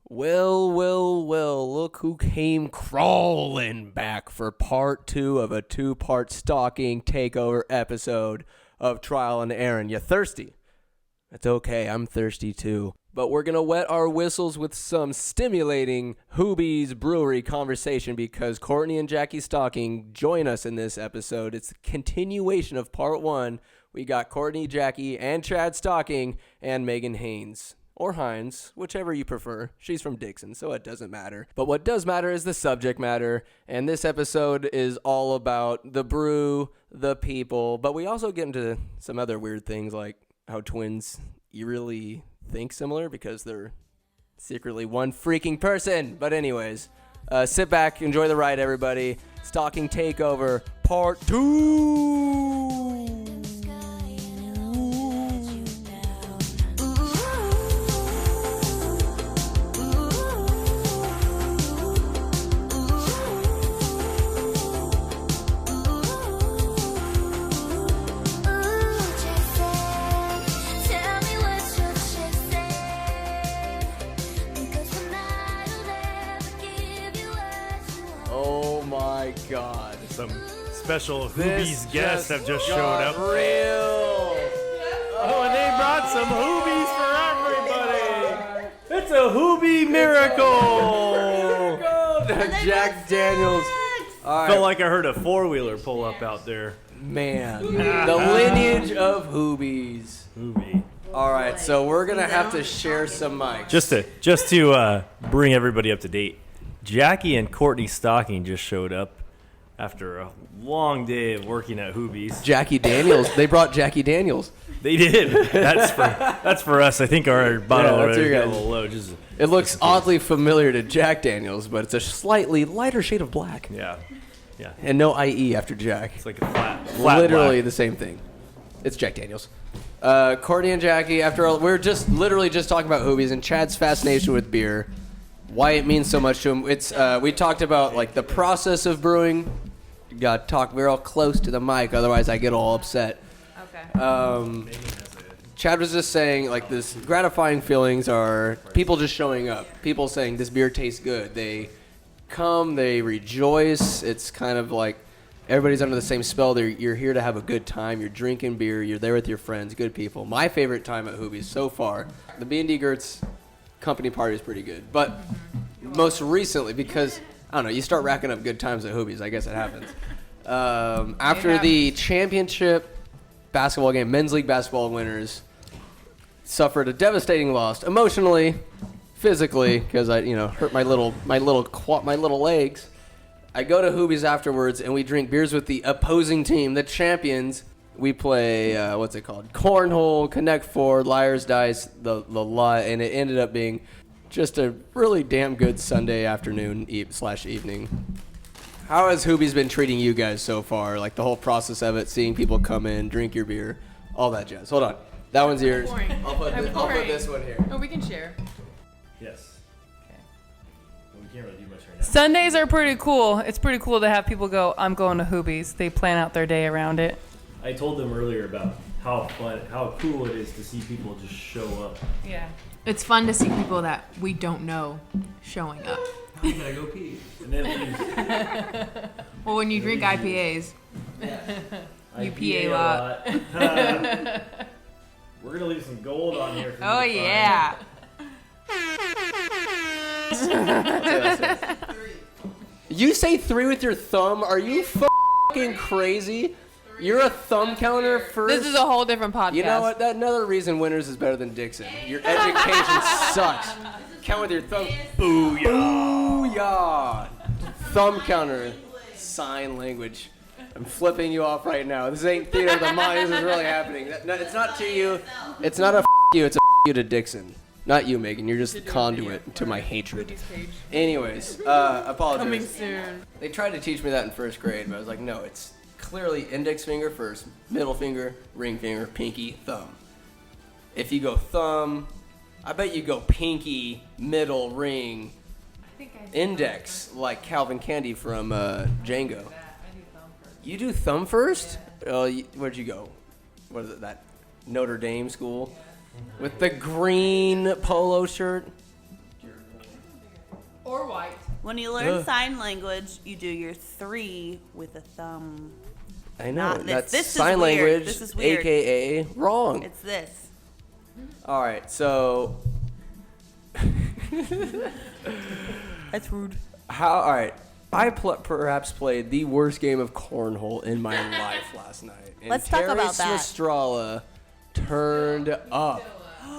Well, look who came crawling back for part 2 of a 2-part stalking takeover episode of Trial and Error. You thirsty? It's okay, I'm thirsty too. But we're going to wet our whistles with some stimulating Hooby's Brewery conversation because Courtney and Jackie Stocking join us in this episode. It's a continuation of part 1. We got Courtney, Jackie, and Chad Stocking, and Meghan Haynes. Or Hines, whichever you prefer. She's from Dixon, so it doesn't matter. But what does matter is the subject matter, and this episode is all about the brew, the people, but we also get into some other weird things like how twins eerily think similar because they're secretly one freaking person. But anyways, sit back, enjoy the ride, everybody. Stalking Takeover, Part 2! God, some special Hooby's guests have just showed up. Real. Oh, and they brought some Hoobies for everybody. It's a Hooby miracle. Jack Daniels. Right. Felt like I heard a four-wheeler pull up out there. Man, the lineage of Hoobies. Hooby. All right, so we're gonna have to share some mics. Just to bring everybody up to date. Jackie and Courtney Stocking just showed up after a long day of working at Hooby's. Jackie Daniels. They brought Jackie Daniels. They did. That's for us. I think our bottle already got a little low. It looks oddly familiar to Jack Daniels, but it's a slightly lighter shade of black. Yeah. And no IE after Jack. It's like a flat literally black. The same thing. It's Jack Daniels. Courtney and Jackie, we're just literally just talking about Hooby's and Chad's fascination with beer. Why it means so much to him. It's we talked about like the process of brewing. You got to talk. We're all close to the mic, otherwise I get all upset. Okay. Chad was just saying like this gratifying feelings are people just showing up. People saying this beer tastes good. They come, they rejoice. It's kind of like everybody's under the same spell. You're here to have a good time. You're drinking beer. You're there with your friends. Good people. My favorite time at Hooby's so far, the B&D Gertz company party is pretty good, but most recently because I don't know, you start racking up good times at Hooby's. I guess it happens. After the championship basketball game, men's league basketball winners suffered a devastating loss emotionally, physically, because I hurt my little legs. I go to Hooby's afterwards and we drink beers with the opposing team, the champions. We play, what's it called? Cornhole, Connect Four, Liar's Dice, the lot, and it ended up being just a really damn good Sunday afternoon / evening. How has Hooby's been treating you guys so far? Like the whole process of it, seeing people come in, drink your beer, all that jazz. Hold on. That one's yours. I'll put this one here. Oh, we can share. Yes. Okay. Well, we can't really do much right now. Sundays are pretty cool. It's pretty cool to have people go, I'm going to Hooby's. They plan out their day around it. I told them earlier about how cool it is to see people just show up. Yeah. It's fun to see people that we don't know showing up. I gotta go pee. And then Well, when you drink IPAs, you pee a lot. We're gonna leave some gold on here. Oh yeah. You say 3 with your thumb? Are you fucking crazy? You're a thumb counter first. This is a whole different podcast. You know what? Another reason Winners is better than Dixon. Your education sucks. Count with your thumb. Booyah. Booyah. Thumb counter. Sign language. I'm flipping you off right now. This ain't theater of the mind. This is really happening. It's not to you. It's not a you. It's a you to Dixon. Not you, Megan. You're just the conduit to my hatred. Anyways, apologize. Coming soon. They tried to teach me that in first grade, but I was like, no, it's clearly index finger first, middle finger, ring finger, pinky, thumb. If you go thumb, I bet you go pinky, middle, ring, index, like Calvin Candy from Django. You do thumb first? Where'd you go? What is it, that Notre Dame school? With the green polo shirt? Or white. When you learn sign language, you do your 3 with a thumb. I know. Not this. That's This is sign weird. language, This is weird. AKA wrong. It's this. All right, so That's rude. all right. I perhaps played the worst game of cornhole in my life last night. And Let's talk Terry about that. Smistrala turned up.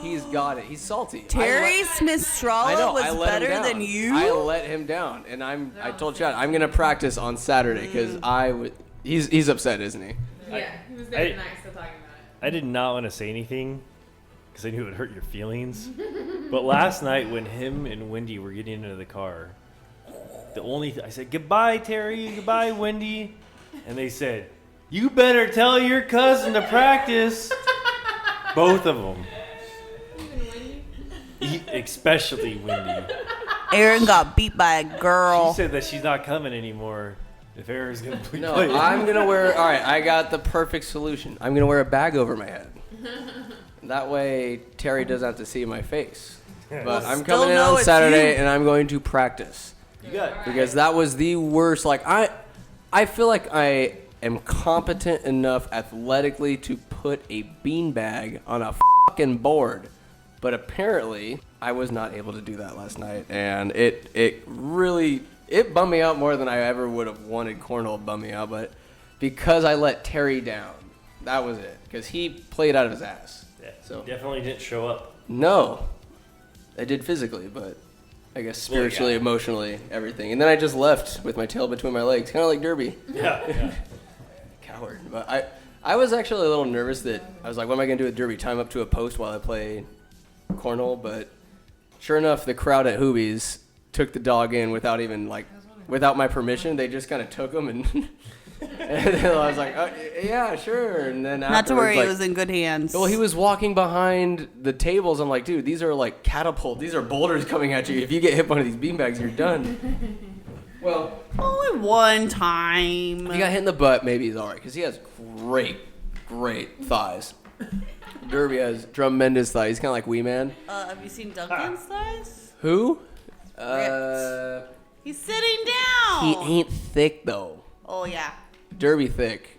He's got it. He's salty. Terry I Smistrala know. was I let him better down. than you? I let him down, and I told Chad I'm gonna practice on Saturday because I would. He's upset, isn't he? Yeah, he was there tonight still talking about it. I did not want to say anything because I knew it would hurt your feelings. But last night when him and Wendy were getting into the car, I said, goodbye, Terry, goodbye, Wendy. And they said, you better tell your cousin to practice. Both of them. Especially Wendy. Aaron got beat by a girl. She said that she's not coming anymore if Aaron's going to No, play. I'm gonna wear. All right, I got the perfect solution. I'm gonna wear a bag over my head. That way, Terry doesn't have to see my face. But I'm still coming in know on it's Saturday, you. and I'm going to practice You got because that was the worst. Like I feel like I am competent enough athletically to put a beanbag on a fucking board, but apparently I was not able to do that last night, and it really bummed me out more than I ever would have wanted cornhole to bum me out. But because I let Terry down, that was it. Because he played out of his ass. Yeah, So definitely didn't show up. no, I did physically, but I guess spiritually, emotionally, everything. And then I just left with my tail between my legs, kind of like Derby. Yeah. Coward. But I was actually a little nervous that I was like, what am I going to do with Derby? Tie him up to a post while I play cornhole? But sure enough, the crowd at Hooby's took the dog in without even without my permission. They just kind of took him and and then I was like, oh, yeah, sure. And then Not to worry, afterwards, he was in good hands. well, he was walking behind the tables. I'm like, dude, these are like catapult. These are boulders coming at you. If you get hit by one of these beanbags, you're done. Well, Only one time. he got hit in the butt. Maybe he's all right because he has great thighs. Derby has tremendous thighs. He's kind of like Wee Man. Have you seen Duncan's thighs? Who? He's sitting down. He ain't thick though. Oh, yeah. Derby thick.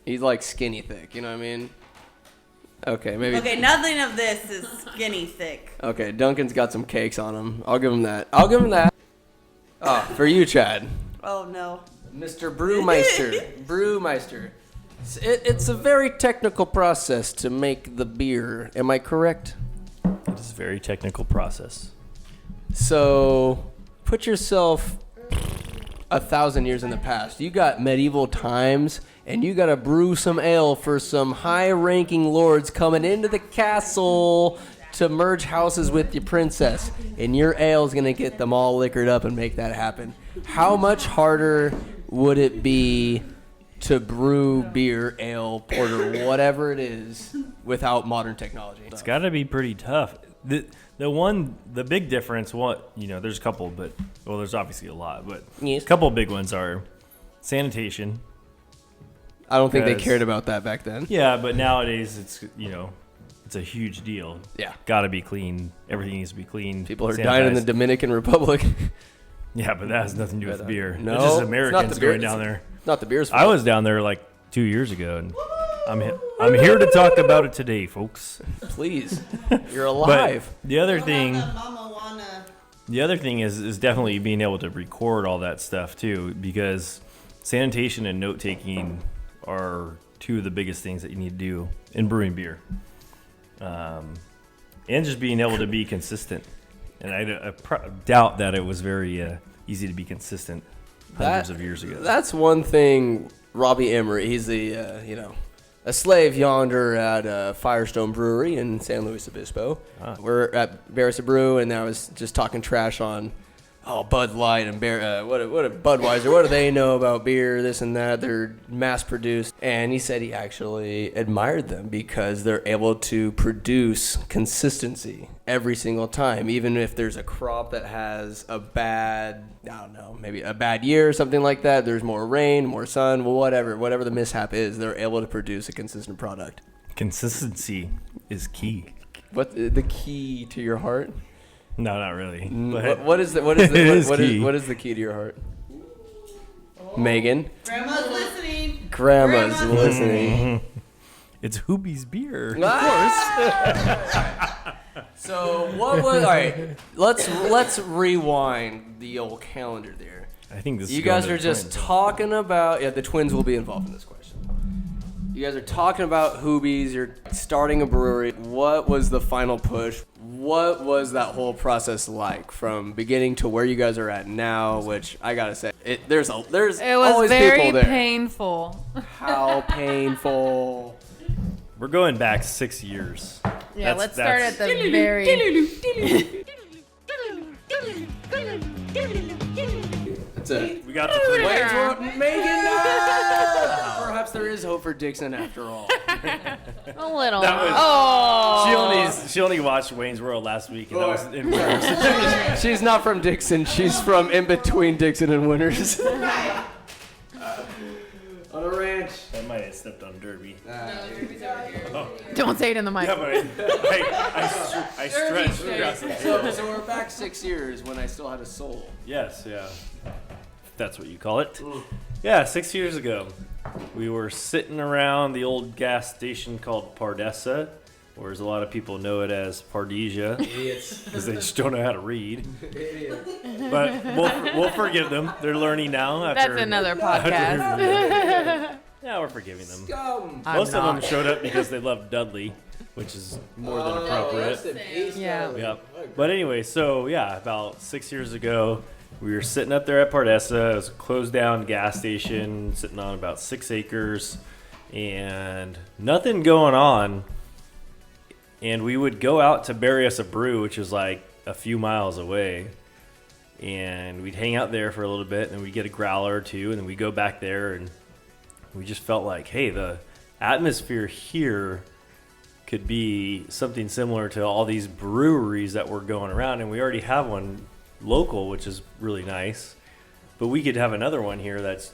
He's like skinny thick. You know what I mean? Okay, maybe. Okay, nothing of this is skinny thick. Okay, Duncan's got some cakes on him. I'll give him that. Oh, for you, Chad. Oh, no. Mr. Brewmeister. It's a very technical process to make the beer. Am I correct? It is a very technical process. So, put yourself 1,000 years in the past. You got medieval times, and you got to brew some ale for some high-ranking lords coming into the castle to merge houses with your princess, and your ale's gonna get them all liquored up and make that happen. How much harder would it be to brew beer, ale, porter, whatever it is, without modern technology? It's got to be pretty tough. The big difference, there's a couple, but there's obviously a lot, but Yes. a couple big ones are sanitation. I don't think they Because- cared about that back then. Yeah, but nowadays it's a huge deal. Yeah. Got to be clean. Everything needs to be clean. People are dying in the sanitized. Dominican Republic. Yeah, but that has nothing to do with beer. No, it's just it's not Americans the beer. going down there. Not the beer's fault. I was down there like 2 years ago, and I'm here to talk about it today, folks. Please, you're But alive. the other thing, Mama wanna... the other thing is definitely being able to record all that stuff too, because sanitation and note taking are two of the biggest things that you need to do in brewing beer, and just being able to be consistent. And I doubt that it was very easy to be consistent hundreds of years ago. That's one thing. Robbie Emery, he's a slave yonder at Firestone Brewery in San Luis Obispo. We're at Barista Brew, and I was just talking trash on Bud Light and what Budweiser. What do they know about beer? This and that. They're mass produced, and he said he actually admired them because they're able to produce consistency every single time, even if there's a crop that has a bad, maybe a bad year or something like that. There's more rain, more sun, whatever the mishap is, they're able to produce a consistent product. Consistency is key. What the key to your heart? No, not really. What is the what is the key to your heart? Megan. Grandma's listening. Grandma's listening. It's Hooby's beer. Of course. So what was? All right, let's rewind the old calendar there. I think this. You guys are just talking about the twins will be involved in this question. You guys are talking about Hoobies. You're starting a brewery. What was the final push? What was that whole process like from beginning to where you guys are at now? Which I gotta say, there's It was always very people there. painful. How painful. We're going back 6 years. Yeah, That's- let's start that's- at the very. That's it. We got the three. Wayne's World, Megan. No! Perhaps there is hope for Dixon after all. A little. That was- Oh. She only watched Wayne's World last week, and that was embarrassing. She's not from Dixon. She's from in between Dixon and Winters. On a ranch. I might have stepped on Derby. Don't say it in the mic. Yeah, but I stretched across the So we're back 6 years when I still had a soul. Yes, yeah. If that's what you call it. Yeah, 6 years ago, we were sitting around the old gas station called Pardessa, or as a lot of people know it as Pardesia, Idiots. because they just don't know how to read. But we'll forgive them. They're learning now. After, That's another podcast. Yeah, we're forgiving them. Scum. Most of them showed up because they loved Dudley, which is more than appropriate. Yeah. Yep. But anyway, so yeah, about 6 years ago, we were sitting up there at Pardessa. It was a closed down gas station, sitting on about 6 acres, and nothing going on. And we would go out to bury us a brew, which was like a few miles away. And we'd hang out there for a little bit, and we'd get a growler or two, and then we'd go back there, and we just felt like, hey, the atmosphere here could be something similar to all these breweries that were going around, and we already have one local, which is really nice. But we could have another one here that's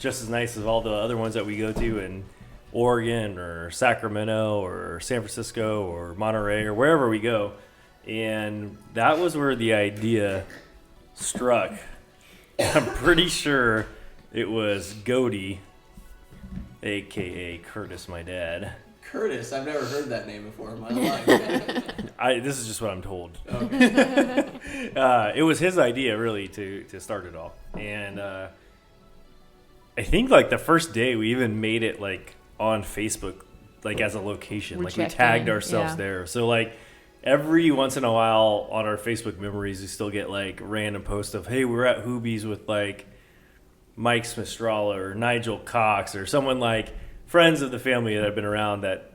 just as nice as all the other ones that we go to in Oregon or Sacramento or San Francisco or Monterey or wherever we go. And that was where the idea struck. I'm pretty sure it was Goaty, a.k.a. Curtis, my dad. Curtis, I've never heard that name before in my life. This is just what I'm told. Okay. It was his idea, really, to start it all. And I think, like, the first day we even made it, like, on Facebook, like, as a location. We Like, we checked tagged in, ourselves yeah. there. So, like, every once in a while on our Facebook memories, we still get, like, random posts of, hey, we're at Hoobies with, like, Mike Smistrala or Nigel Cox or someone, like, friends of the family that have been around that,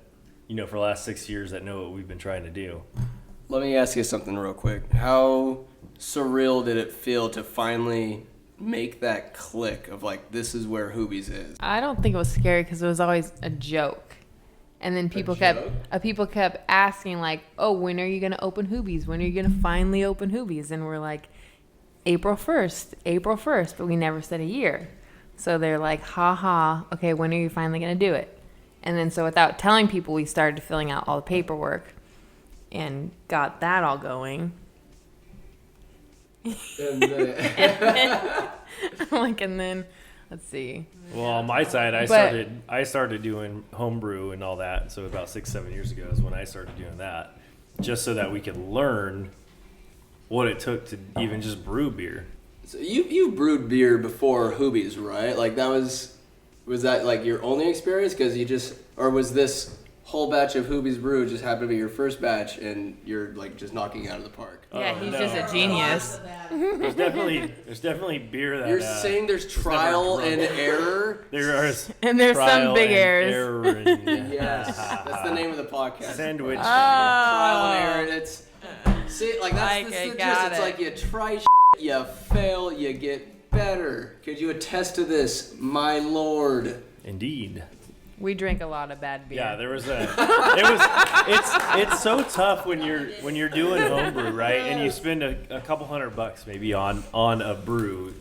you know, for the last 6 years that know what we've been trying to do. Let me ask you something real quick. How surreal did it feel to finally make that click of like, this is where Hoobies is? I don't think it was scary because it was always a joke. And then people joke? people kept asking like, "Oh, when are you going to open Hoobies? When are you going to finally open Hoobies?" And we're like, April 1st, but we never said a year. So they're like, "Ha ha, okay, when are you finally going to do it?" And then so without telling people, we started filling out all the paperwork and got that all going. And, And then let's see. Well, on my side, I started doing homebrew and all that. So about 6-7 years ago is when I started doing that, just so that we could learn what it took to even just brew beer. so you brewed beer before Hoobies, right? Like that was that like your only experience? Because or was this whole batch of Hoobies brew just happened to be your first batch and you're like just knocking it out of the park? Yeah, he's no. just a genius. There's definitely beer that You're saying there's trial and error? there is And there's some trial big and errors. error and Yes, that's the name of the podcast. sandwich. Trial and error. And it's see, like that's Okay, the got gist. It's it. like you try, you fail, you get better. Could you attest to this, my lord? Indeed. We drink a lot of bad beer. Yeah, there was it's so tough when you're doing homebrew, right? And you spend a couple $100 maybe on a brew,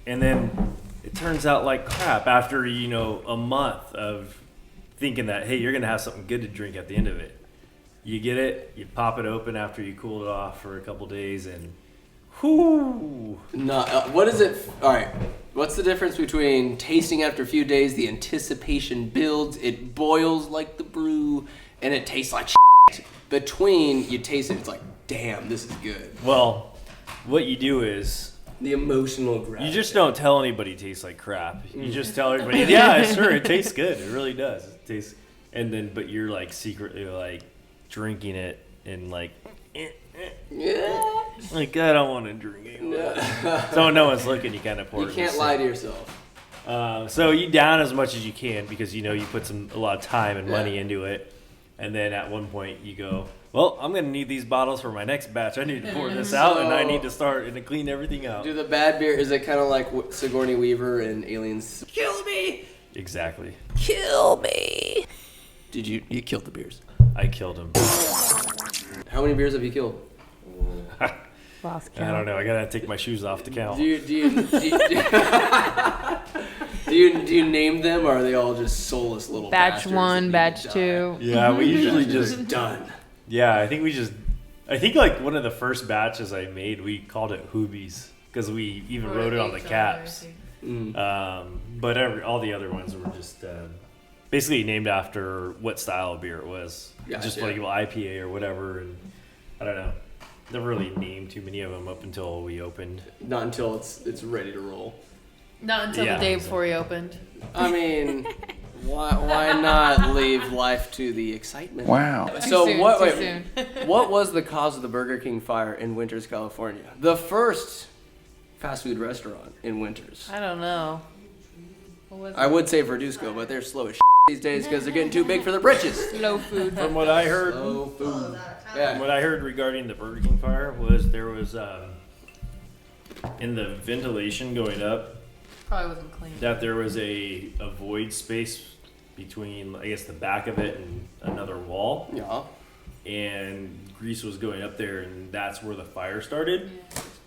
and then it turns out like crap after a month of thinking that, hey, you're gonna have something good to drink at the end of it. You get it, you pop it open after you cool it off for a couple days, and whoo. No, what is it? All right. What's the difference between tasting after a few days, the anticipation builds, it boils like the brew, and it tastes like shit? Between you taste it, it's like, damn, this is good. Well, what you do is The emotional grab. you just don't tell anybody it tastes like crap. You just tell everybody, yeah, sure, it tastes good. It really does. It tastes, and then but you're like secretly like drinking it and like. Yeah. Like, I don't want to drink it. So no one's looking, you kind of pour You it. can't lie to yourself. So you down as much as you can because you know you put a lot of time and money Yeah. into it. And then at one point you go, well, I'm going to need these bottles for my next batch. I need to pour this out and I need to start and to clean everything out. Do the bad beer, is it kind of like Sigourney Weaver and Aliens? Kill me! Exactly. Kill me! You killed the beers. I killed him. How many beers have you killed? Lost I count. don't know. I got to take my shoes off to count. Do you name them, or are they all just soulless little Batch bastards 1, that batch need to 2. die? Yeah, we usually Just just, done. yeah, I think like one of the first batches I made, we called it Hoobies because we even wrote it on the caps. But all the other ones were just basically named after what style of beer it was. Gotcha. Just like IPA or whatever. And I don't know. Never really named too many of them up until we opened. Not until it's ready to roll. Not until Yeah, the day exactly. before he opened. I mean, why not leave life to the excitement? Wow. So soon, what? too Wait, soon. what was the cause of the Burger King fire in Winters, California? The first fast food restaurant in Winters. I don't know. What was I would say Verduzco, but they're slow as these days because they're getting too big for their britches. Slow food. From what I heard, Slow food. From Yeah. what I heard regarding the Burger King fire was there was in the ventilation going up Probably wasn't clean. that there was a void space between I guess the back of it and another wall, Yeah. and grease was going up there, and that's where the fire started.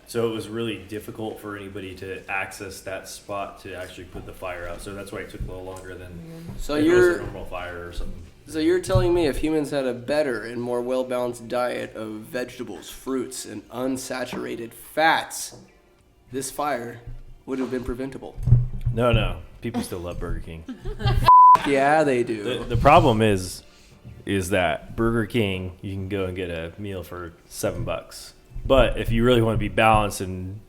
So it was really difficult for anybody to access that spot to actually put the fire out. So that's why it took a little longer than So if it was you're a normal fire or something. So you're telling me if humans had a better and more well-balanced diet of vegetables, fruits, and unsaturated fats, this fire would have been preventable? No, people still love Burger King. Yeah, they do. The problem is that Burger King, you can go and get a meal for $7. But if you really want to be balanced and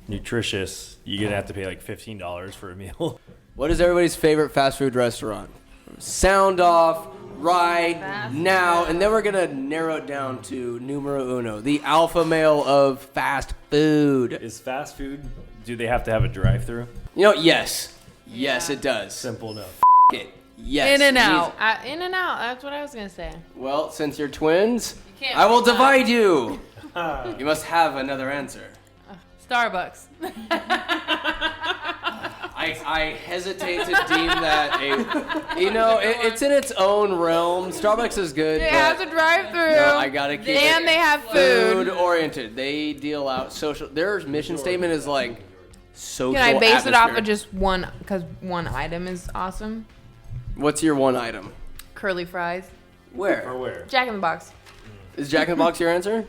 nutritious, you're going to have to pay like $15 for a meal. What is everybody's favorite fast food restaurant? Sound off right now, and then we're gonna narrow it down to numero uno, the alpha male of fast food. Is fast food, do they have to have a drive-through? You know, yes, it does. Simple enough. It. Yes. In and It out. In and out. That's what I was gonna say. means- Well, since you're twins, can't I will pick divide you. You must have another answer. Starbucks. I hesitate to deem that it's in its own realm. Starbucks is good. It but has a drive-through. no, I gotta keep And it they have food. food oriented. They deal out social. Their mission statement is like social. Can I base it off atmosphere. of just one? Because one item is awesome. What's your one item? Curly fries. Or Where where? Jack in the Box. is Jack in the Box your answer?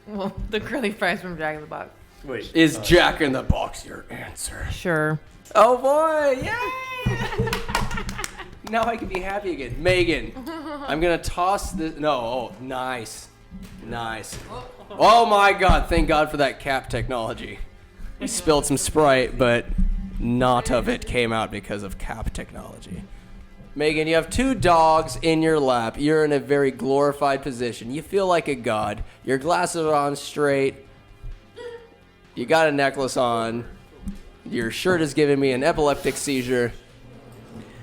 Well, the curly fries from Jack in the Box. Wait. Is Jack in the Box your answer? Sure. Oh boy! Yay! Now I can be happy again. Megan, I'm gonna toss this. No, oh, nice. Oh my God! Thank God for that cap technology. We spilled some Sprite, but not of it came out because of cap technology. Megan, you have two dogs in your lap. You're in a very glorified position. You feel like a god. Your glasses are on straight. You got a necklace on. Your shirt is giving me an epileptic seizure.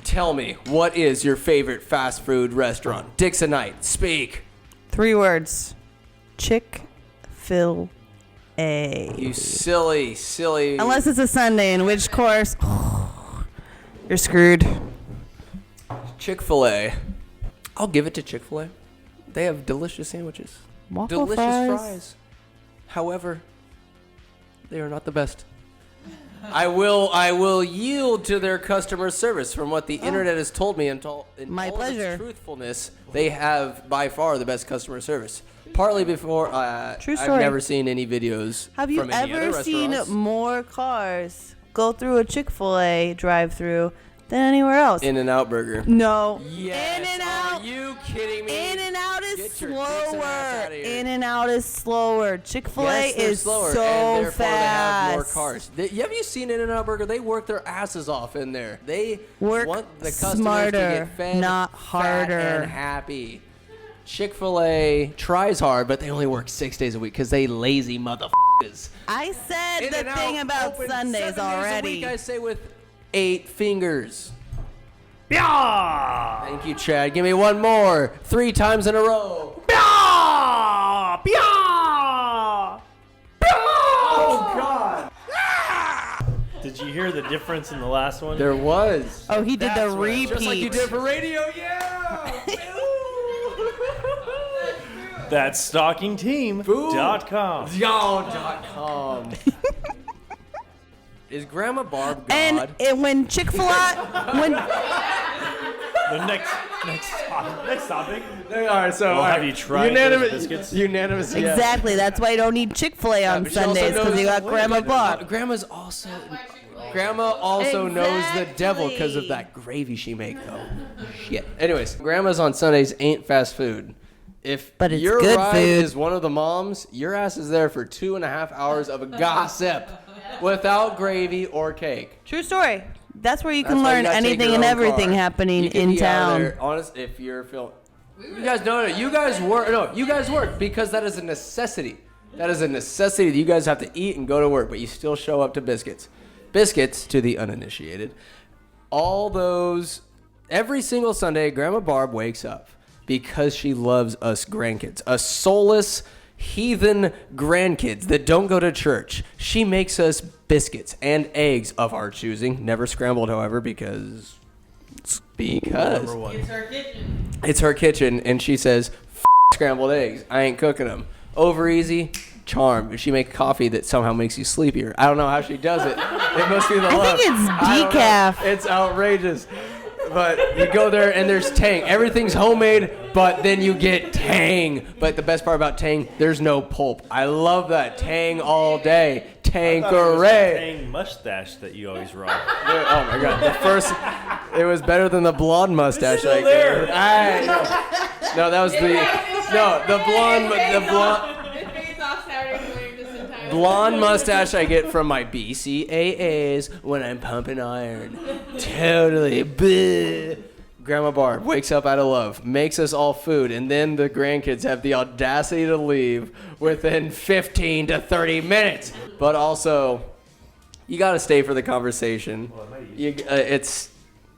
Tell me, what is your favorite fast food restaurant? Dixonite, speak. 3 words. Chick-fil-A. You silly. Unless it's a Sunday, in which course you're screwed. Chick-fil-A. I'll give it to Chick-fil-A. They have delicious sandwiches. Waffle Delicious fries. However, they are not the best. I will yield to their customer service. From what the internet has told me, and in My all of pleasure. its truthfulness, they have by far the best customer service. Partly before, True I've story. never seen any videos. Have you from any other ever seen restaurants. more cars go through a Chick-fil-A drive-through than anywhere else? In-N-Out Burger? No. Yes. In-N-Out. Are you kidding me? In-N-Out is Get your dicks and ass slower. outta here. In-N-Out is slower. Chick-fil-A Yes, they're is slower, so and therefore fast. they have more cars. Have you seen In-N-Out Burger? They work their asses off in there. They Work want the customers smarter, to get fed, not fat, harder. and happy. Chick-fil-A tries hard, but they only work 6 days a week because they lazy motherfuckers. I said the In-N-Out thing about open Sundays 7 days already. a week, I say with 8 fingers. Pia! Thank you, Chad. Give me one more. 3 times in a row. Pia! Pia! Oh, God. Did you hear the difference in the last one? There was. Oh, he did That's the what- repeat. Just like you did for radio, yeah. That's stockingteam.com. Y'all.com. Is Grandma Barb God? And when Chick-fil-A, when The next topic. All right, so Well, have you tried those biscuits? Unanimous, yes. exactly, that's why you don't need Chick-fil-A on But she also Sundays because knows- you got Grandma Barb. Grandma also knows the devil because of Exactly. that gravy she make, though. Shit. Anyways, grandmas on Sundays ain't fast food. If But it's your good ride food. is one of the moms, your ass is there for 2.5 hours of gossip without gravy or cake. True story. That's where you That's can why you learn gotta take anything your and own everything car. happening You can in be out of town. there, honest, if you're feeling, you guys know it. You guys work. No, you guys work because that is a necessity. That is a necessity that you guys have to eat and go to work, but you still show up to biscuits. Biscuits to the uninitiated. All those every single Sunday, Grandma Barb wakes up because she loves us grandkids, us soulless heathen grandkids that don't go to church. She makes us biscuits and eggs of our choosing, never scrambled, however, because Number one. it's her kitchen, and she says, scrambled eggs. I ain't cooking them. Over easy, charm. She makes coffee that somehow makes you sleepier. I don't know how she does it. It must be the love. think it's I don't know. decaf. It's outrageous. But you go there, and there's Tang. Everything's homemade, but then you get Tang. But the best part about Tang, there's no pulp. I love that. Tang all day. Tanqueray. Tang mustache that you always rock. Oh my god, the first, it was better than the blonde mustache. still I there. gave. No, that was the blonde mustache I get from my BCAAs when I'm pumping iron. Totally. Bleh. Grandma Barb wakes up out of love, makes us all food, and then the grandkids have the audacity to leave within 15 to 30 minutes. But also, you got to stay for the conversation. It's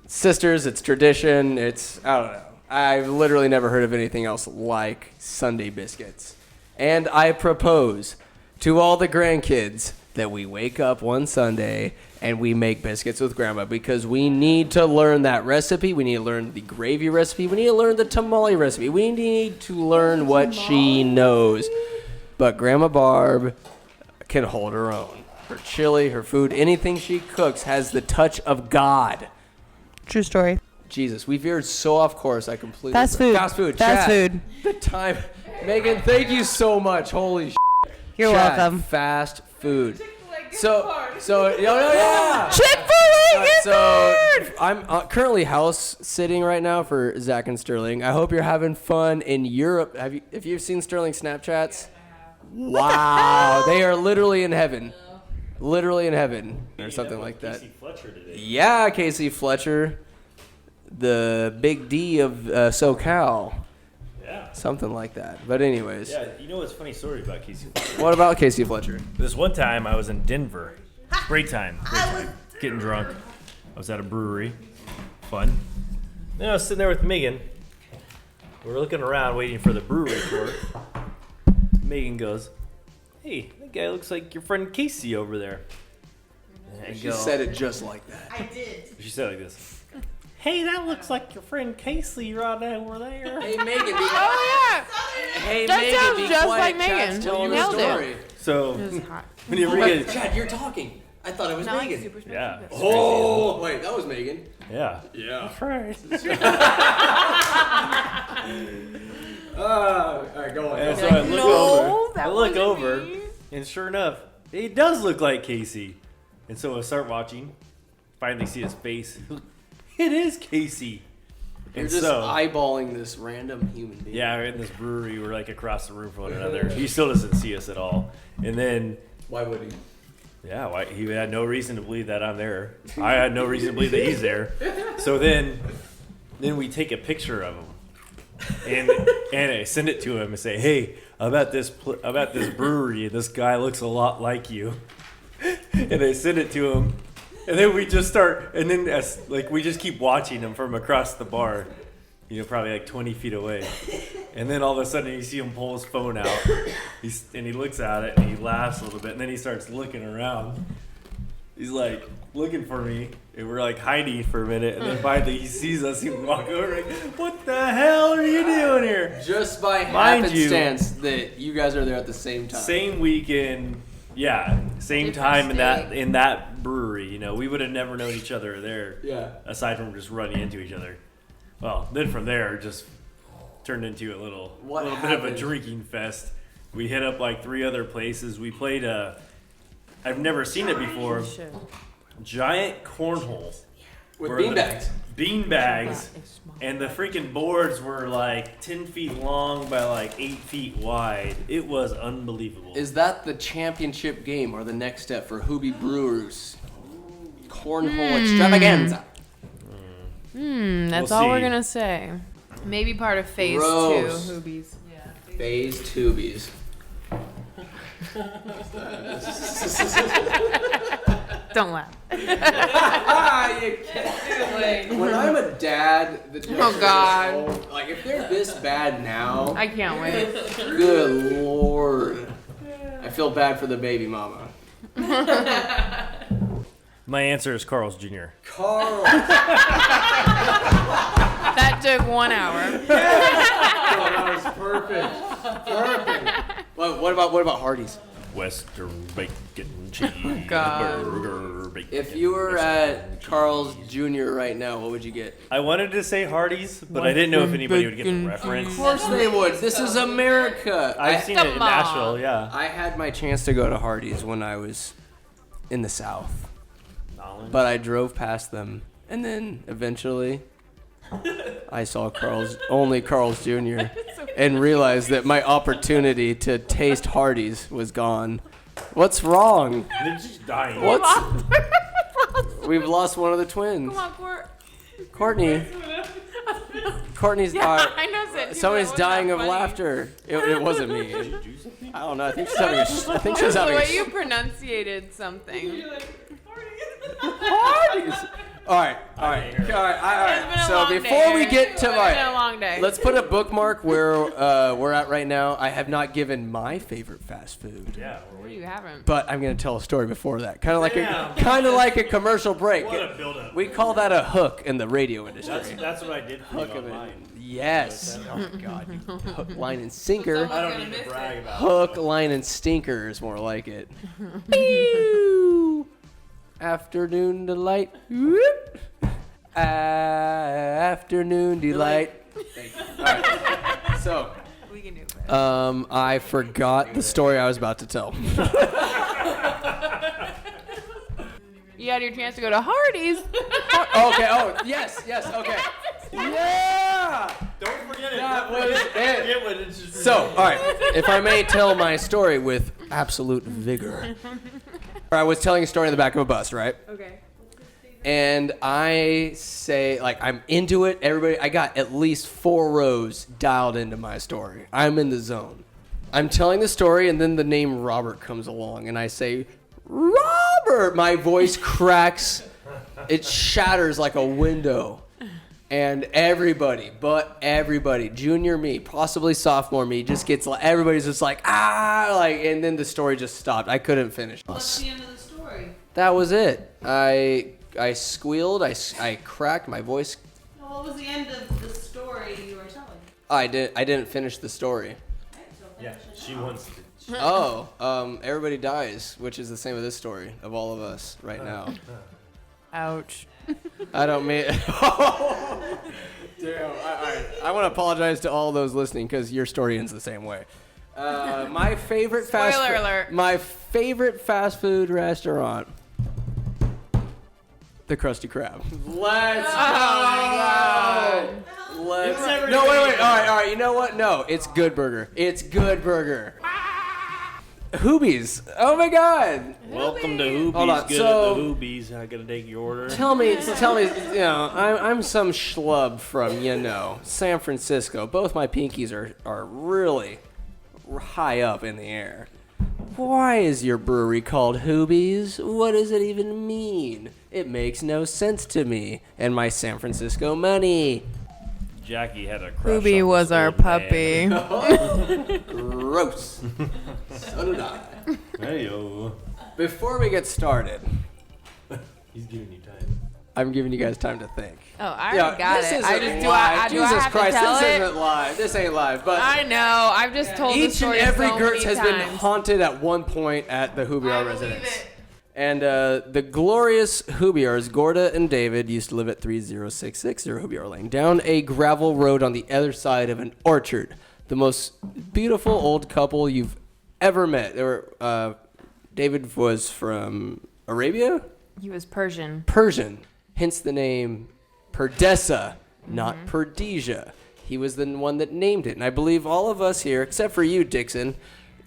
sisters, it's tradition, it's, I don't know. I've literally never heard of anything else like Sunday biscuits. And I propose to all the grandkids that we wake up one Sunday and we make biscuits with Grandma, because we need to learn that recipe. We need to learn the gravy recipe. We need to learn the tamale recipe. We need to learn what she knows. But Grandma Barb can hold her own. Her chili, her food, anything she cooks has the touch of God. True story. Jesus, we veered so off course. I completely Fast food. Fast food. Fast Chad, food. The time, Megan. Thank you so much. Holy shit. You're Chad, welcome. Fast food. So, yeah. Chick-fil-A, get So card! I'm currently house sitting right now for Zach and Sterling. I hope you're having fun in Europe. If you've seen Sterling's Snapchats? Wow, they are literally in heaven. Literally in heaven, or something like that. Casey Fletcher today. Yeah, Casey Fletcher, the big D of SoCal. Yeah. Something like that. But anyways, Yeah, you know what's a funny story about Casey Fletcher? what about Casey Fletcher? This one time I was in Denver. Great time. Getting drunk. I was at a brewery. Fun. Then I was sitting there with Megan. We were looking around waiting for the brewery tour. Megan goes, "Hey, that guy looks like your friend Casey over there." And I She go, said it just like that. She said it like this. "Hey, that looks like your friend Casey right over there." Hey Megan, Oh hey That Megan, sounds be just quiet. like Chad's Megan. telling You the nailed it. story. So, yeah. whenever Oh, you get, Chad, you're talking. I thought it was Not like Megan. super special. Yeah. but- Oh, wait, that was Megan. Yeah. Yeah. Right. All right, go on. And so Go on. I look No, over. that I look wasn't over, me. and sure enough, he does look like Casey. And so I start watching. Finally see his face. It is Casey. You're And just so, eyeballing this random human being. yeah, we're in this brewery. We're like across the room from one another. He still doesn't see us at all. And then, Why would he? yeah, why, he had no reason to believe that I'm there. I had no reason to believe that he's there. So then we take a picture of him. And I send it to him and say, "Hey, about this brewery, and this guy looks a lot like you." And I send it to him, and then we just start, and then we just keep watching him from across the bar, probably like 20 feet away. And then all of a sudden, you see him pull his phone out, and he looks at it, and he laughs a little bit, and then he starts looking around. He's like looking for me, and we're like hiding for a minute, and then finally he sees us. He walk over, like, "What the hell are you doing here?" Just by Mind you- happenstance that you guys are there at the same time. Same weekend, yeah, same Different time state. in that brewery. We would have never known each other there. Yeah. Aside from just running into each other. Well, then from there, just turned into a little What bit of happened? a drinking fest. We hit up like 3 other places. We played I've never seen it before. Sure. Giant cornhole. With Where the- beanbags. Beanbags. And the freaking boards were like 10 feet long by like 8 feet wide. It was unbelievable. Is that the championship game or the next step for Hooby Brewers? Cornhole extravaganza. That's We'll all we're see. gonna say. Maybe part of phase Gross. 2, Hoobies. Phase tubies. Don't laugh. You can't. When I'm a dad, the Oh, God. like if they're this bad now, I can't wait. good lord, I feel bad for the baby mama. My answer is Carl's Jr. Carl, That took 1 hour. that was perfect. Well, what about Hardee's? Western bacon cheese God. burger bacon. If you were Western at cheese. Carl's Jr. right now, what would you get? I wanted to say Hardee's, but I didn't know if anybody would get the reference. Of course they would. This is America. I've seen it in Come on. Nashville, yeah. I had my chance to go to Hardee's when I was in the South, Nolan. but I drove past them, and then eventually I saw only Carl's Jr. and realized that my opportunity to taste Hardee's was gone. What's wrong? They're just dying. We've lost one of the twins. Come on, Court. Courtney's I know that. somebody's dying of laughter. It wasn't me. I don't know. I think she's The having way you pronunciated something. Hardee's. All right. It's been a So long before day. we get to It's been a long day. let's put a bookmark where we're at right now. I have not given my favorite fast food, Yeah. What do you haven't? but I'm gonna tell a story before that. Kind of like Damn. a commercial break. What a build-up. We call that a hook in the radio industry. That's what I did for Hook you of it. online. Yes. Oh God. Hook, line, and sinker. I don't need to brag about it. Hook, line, and stinker is more like it. Pew! Afternoon delight. Whoop. Afternoon delight. Thank you. All right. So, We can do it. I forgot the story I was about to tell. You had your chance to go to Hardee's. Okay. Oh, yes. Okay. Yeah. Don't forget it. That was it. Forget what it's just So, all right, if I may tell my story with absolute vigor. I was telling a story in the back of a bus, right? Okay. And I say, like, I'm into it. Everybody, I got at least 4 rows dialed into my story. I'm in the zone. I'm telling the story, and then the name Robert comes along, and I say, Robert! My voice cracks. It shatters like a window. And everybody, junior me, possibly sophomore me, just gets like, everybody's just like, and then the story just stopped. I couldn't finish. What's the end of the story? That was it. I squealed, I cracked my voice. No, what was the end of the story you were telling? I didn't finish the story. Okay, so Yeah, finish it she now. wants to. Everybody dies, which is the same with this story of all of us right now. Ouch. I don't mean. Damn. I want to apologize to all those listening because your story ends the same way. My favorite Spoiler alert. My favorite fast food restaurant. The Krusty Krab. Let's go! Let's No, wait. All right. You know what? No, it's Good Burger. It's Good Burger. Hoobies. Oh my God. Welcome to Hoobies. Hold on, Good so- at the Hoobies. I gotta take your order. Tell me, you know, I'm some schlub from, San Francisco. Both my pinkies are really high up in the air. Why is your brewery called Hoobies? What does it even mean? It makes no sense to me and my San Francisco money. Jackie had a crush Hooby on was this our old puppy. man. Gross. So did I. Hey-o. Before we get started, He's giving you time. I'm giving you guys time to think. Oh, I already got this it. isn't I just do. live. I Jesus have Christ, to tell this it? isn't live. This ain't live. But I know. I've just told the each and story every so Gertz many has been times. haunted at one point at the I Hoobiar believe residence. it. And the glorious Hoobiars, Gorda and David, used to live at 3066 Hoobiar Lane, down a gravel road on the other side of an orchard. The most beautiful old couple you've ever met. They were, David was from Arabia? He was Persian. Persian, hence the name Perdessa, not Perdesia. He was the one that named it. And I believe all of us here, except for you, Dixon,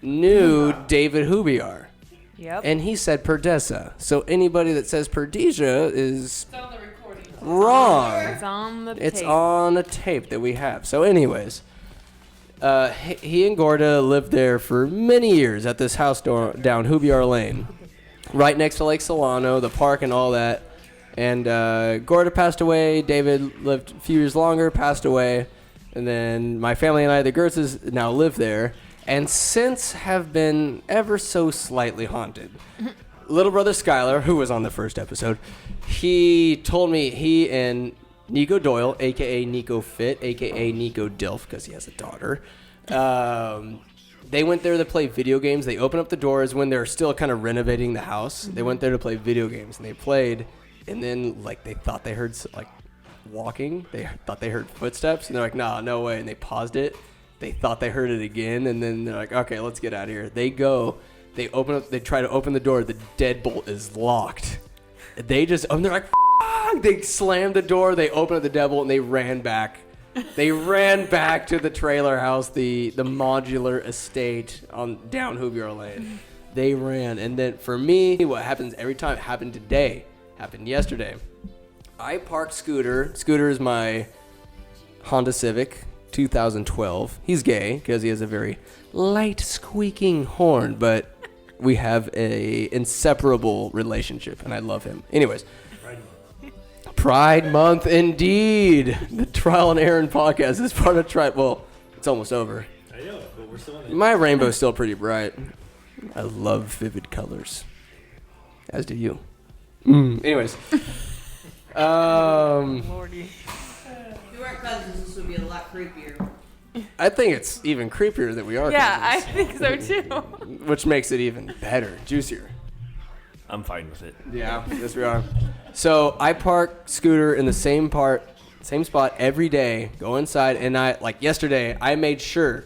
knew David Hoobiar. Yep. And he said Perdessa. So anybody that says Perdesia is wrong. It's on the It's tape. on a tape that we have. So anyways, he and Gorda lived there for many years at this house down Hoobiar Lane, right next to Lake Solano, the park and all that. And Gorda passed away. David lived a few years longer, passed away. And then my family and I, the Gertzes, now live there. And since have been ever so slightly haunted. Little brother Skylar, who was on the first episode, he told me he and Nico Doyle, a.k.a. Nico Fit, a.k.a. Nico Dilf, because he has a daughter, they went there to play video games. They opened up the doors when they're still kind of renovating the house. They went there to play video games, and they played. And then, they thought they heard, walking. They thought they heard footsteps, and they're like, nah, no way. And they paused it. They thought they heard it again, and then they're like, okay, let's get out of here. They go, they try to open the door. The deadbolt is locked. They're like, F-! They slammed the door, they opened up the deadbolt, and they ran back. They ran back to the trailer house, the modular estate on down Hoobiar Lane. They ran, and then for me, what happens every time, happened today, happened yesterday. I parked Scooter. Scooter is my Honda Civic. 2012. He's gay because he has a very light squeaking horn, but we have a inseparable relationship, and I love him. Anyways, Pride Month indeed. The Trial and Error podcast is part of Pride. Well, it's almost over. I know, but we're still in it. My rainbow's still pretty bright. I love vivid colors, as do you. Anyways, Lordy. If we weren't cousins, this would be a lot creepier. I think it's even creepier that we are Yeah, I cousins, think so too. which makes it even better, juicier. I'm fine with it. Yeah, yes we are. So I park Scooter in the same spot every day, go inside, and yesterday, I made sure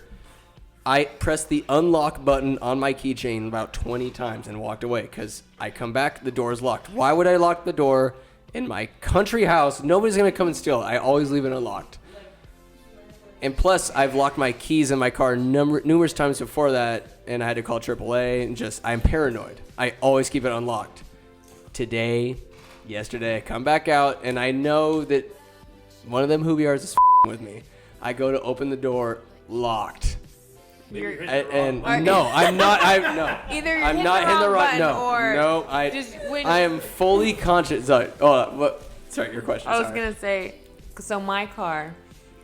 I pressed the unlock button on my keychain about 20 times and walked away because I come back, the door is locked. Why would I lock the door in my country house? Nobody's going to come and steal it. I always leave it unlocked. And plus, I've locked my keys in my car numerous times before that, and I had to call AAA, and I'm paranoid. I always keep it unlocked. Today, yesterday, I come back out, and I know that one of them Hoobiars is with me. I go to open the door, locked. And no, I'm not. Either you're I'm hitting not the hitting the wrong right. button No, or no. just when- I am fully conscious. Sorry. Sorry, your question. I was sorry. gonna say, so my car,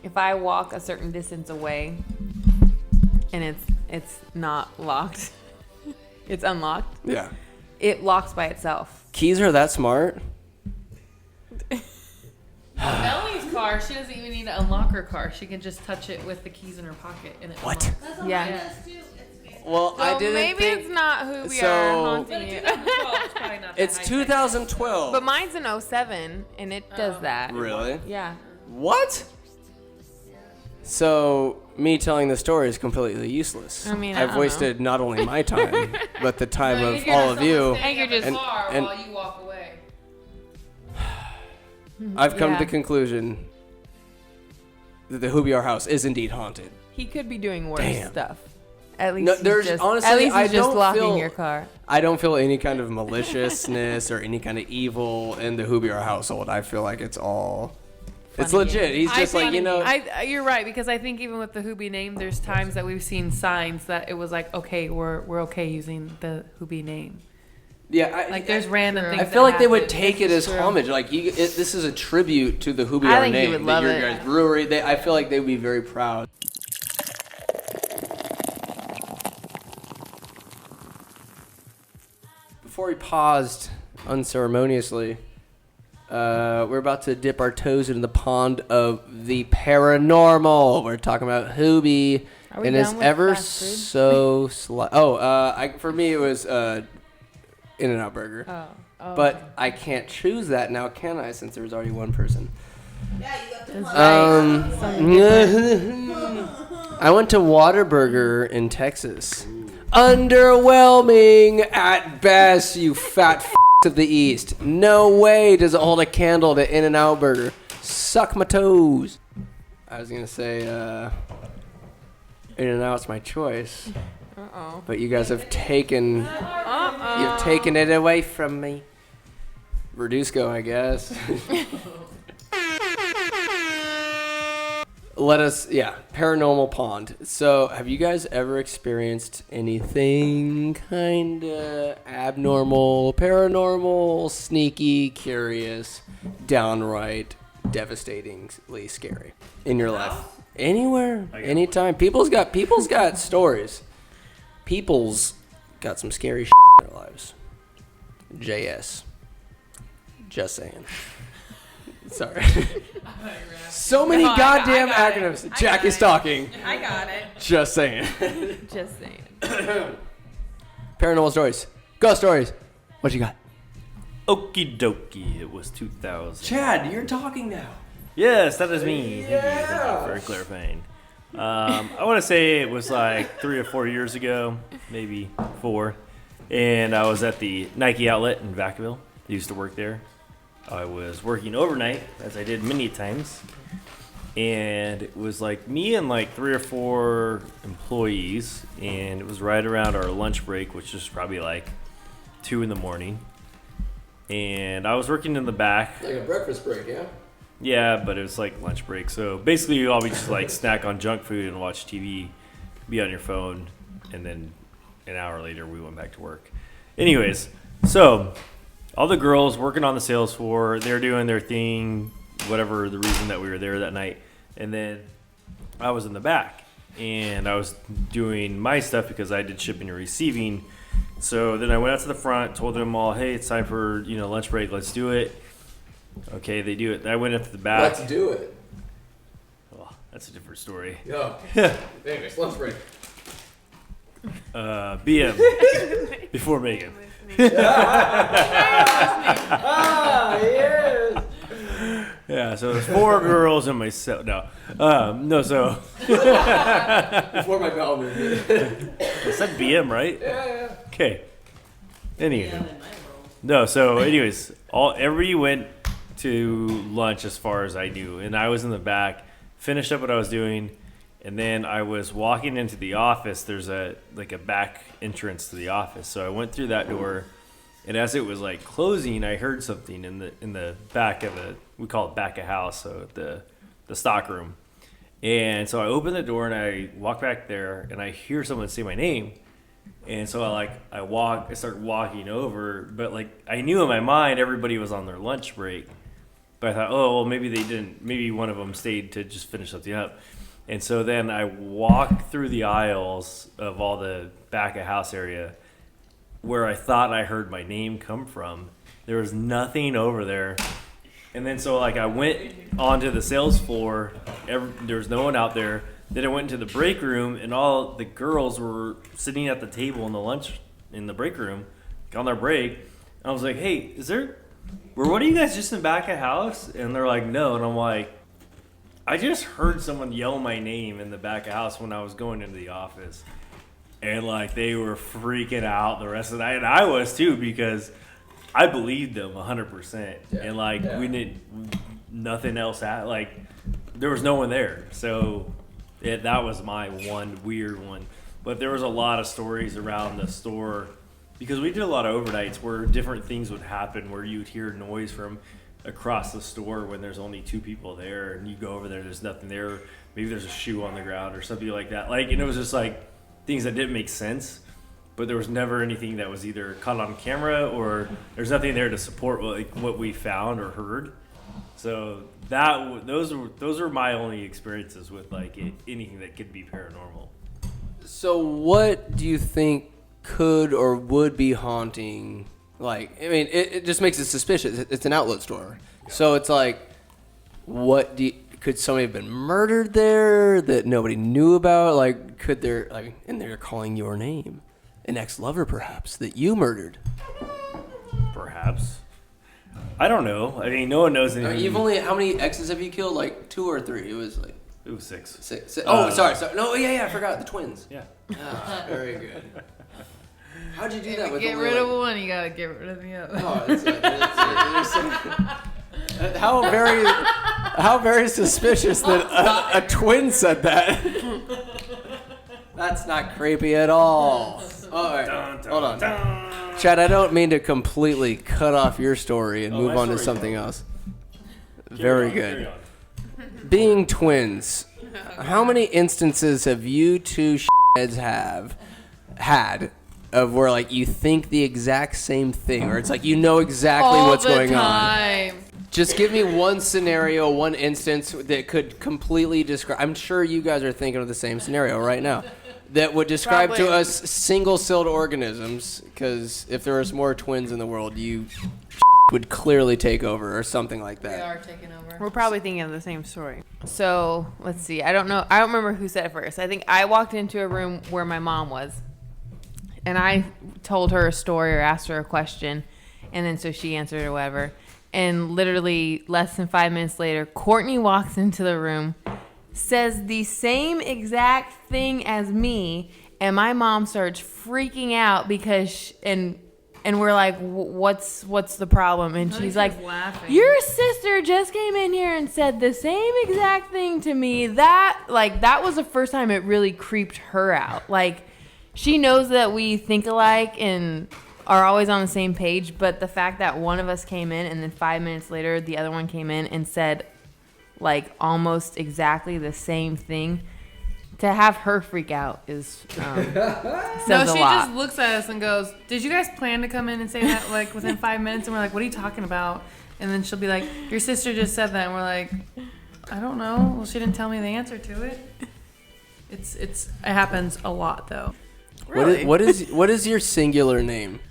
if I walk a certain distance away, and it's not locked, it's unlocked. Yeah. It locks by itself. Keys are that smart. Melanie's car, she doesn't even need to unlock her car. She can just touch it with the keys in her pocket, and it What? unlocks. That's what Yeah. mine does too. It's weird. Well, I Well, didn't maybe think... it's not who we so- are haunting you. It's 2012. But mine's an 07, and it does that. Really? Yeah. What? So me telling the story is completely useless. I mean, I I've don't wasted not only my time, but the time of all of you. And you're just- And- and- while you walk away. I've come to Yeah. the conclusion that the Hooby house is indeed haunted. He could be doing worse Damn. stuff. At least No, he's there's- just, honestly, at least I he's just don't locking feel- your car. I don't feel any kind of maliciousness or any kind of evil in the Hooby household. I feel like it's all... It's Funny legit. He's just like, you know... You're right, because I think even with the Hooby name, there's times that we've seen signs that it was like, okay, we're okay using the Hooby name. Yeah, Like there's random things. I feel like they would happen. take it as True. homage. Like this is a tribute to the Hooby I think he name. would love your it. guys' brewery. I feel like they would be very proud. Before we paused unceremoniously, we're about to dip our toes into the pond of the paranormal. We're talking about Hooby, Are we and it's done with ever fast food? so for me it was In-N-Out Burger. Oh. But I can't choose that now, can I? Since there was already one person. That's I went to Whataburger in Texas. Underwhelming at best, you fat of the East. No way does it hold a candle to In-N-Out Burger. Suck my toes. I was gonna say In-N-Out's my choice. Uh-oh. But you guys have taken you've taken it away from me. Verduzco, I guess. Paranormal pond. So, have you guys ever experienced anything kind of abnormal, paranormal, sneaky, curious, downright devastatingly scary in your life? Anywhere, anytime. People's got stories. People's got some scary shit in their lives. JS. Just saying. Sorry. So many goddamn acronyms. Jackie Stocking. I got it. Just saying. Just saying. Paranormal stories. Ghost stories. What you got? Okie dokie. It was 2000. Chad, you're talking now. Yes, that is me. Thank you for clarifying. I want to say it was like 3 or 4 years ago, maybe 4. And I was at the Nike outlet in Vacaville. I used to work there. I was working overnight, as I did many times. And it was like me and like 3 or 4 employees. And it was right around our lunch break, which was probably like 2 in the morning. And I was working in the back. Like a breakfast break, yeah? Yeah, but it was like lunch break. So basically, you always just like snack on junk food and watch TV, be on your phone, and then an hour later we went back to work. Anyways, so all the girls working on the sales floor, they're doing their thing, whatever the reason that we were there that night. And then I was in the back and I was doing my stuff because I did shipping and receiving. So then I went out to the front, told them all, hey, it's time for lunch break. Let's do it. Okay, they do it. I went up to the back. Let's do it. Well, that's a different story. Yo. Anyways, lunch break. BM before Megan. Yes. Yeah, so there's 4 girls and myself. No, so Before my bowel movement. I said BM, right? Yeah. Okay. Anyway, no. So, anyways, everybody went to lunch as far as I knew, and I was in the back, finished up what I was doing, and then I was walking into the office. There's a back entrance to the office, so I went through that door, and as it was like closing, I heard something in the back of we call it back of house, so the stock room, and so I opened the door and I walk back there, and I hear someone say my name. And so I started walking over, but like I knew in my mind everybody was on their lunch break. But I thought, oh, well, maybe they didn't. Maybe one of them stayed to just finish something up. And so then I walked through the aisles of all the back of house area where I thought I heard my name come from. There was nothing over there. And then so like I went onto the sales floor. There was no one out there. Then I went into the break room, and all the girls were sitting at the table in the break room on their break. I was like, hey, were one of you guys just in the back of the house? And they're like, no. And I'm like, I just heard someone yell my name in the back of the house when I was going into the office. And like they were freaking out the rest of the night. And I was too, because I believed them 100%. Yeah. And like we didn't, nothing else, like there was no one there. So that was my one weird one. But there was a lot of stories around the store, because we did a lot of overnights where different things would happen, where you'd hear noise from across the store when there's only 2 people there, and you go over there's nothing there. Maybe there's a shoe on the ground or something like that. Like, and it was just like things that didn't make sense, but there was never anything that was either caught on camera or there's nothing there to support what we found or heard. So those were my only experiences with like anything that could be paranormal. So what do you think could or would be haunting? Like, I mean, it just makes it suspicious. It's an outlet store. So it's like, could somebody have been murdered there that nobody knew about? Like, could there, like, and they're calling your name? An ex-lover, perhaps, that you murdered? Perhaps. I don't know. I mean, no one knows anything. How many exes have you killed? Like 2 or 3? It was 6. Six. Oh, sorry. No, yeah, I forgot. The twins. Yeah. Ah, very good. How'd you do that? If you get rid of one, you gotta get rid of the other. Oh, how very suspicious that a twin said that. That's not creepy at all. All right, hold on. Chad, I don't mean to completely cut off your story and move on to something else. Very good. Being twins, how many instances have you two heads had of where like you think the exact same thing, or it's like you know exactly what's going on? Just give me one scenario, one instance that could completely describe. I'm sure you guys are thinking of the same scenario right now that would describe to us single-celled organisms, because if there was more twins in the world, you would clearly take over or something like that. We are taking over. We're probably thinking of the same story. So let's see. I don't know. I don't remember who said it first. I think I walked into a room where my mom was, and I told her a story or asked her a question, and then so she answered or whatever. And literally less than 5 minutes later, Courtney walks into the room, says the same exact thing as me, and my mom starts freaking out because and we're like, what's the problem? And she's like, laughing. Your sister just came in here and said the same exact thing to me. That was the first time it really creeped her out. Like, she knows that we think alike and are always on the same page, but the fact that one of us came in and then 5 minutes later the other one came in and said like almost exactly the same thing, to have her freak out is says no, a she lot. just looks at us and goes, "Did you guys plan to come in and say that like within 5 minutes?" And we're like, "What are you talking about?" And then she'll be like, "Your sister just said that," and we're like, "I don't know. Well, she didn't tell me the answer to it." It happens a lot though. Really? What is your singular name?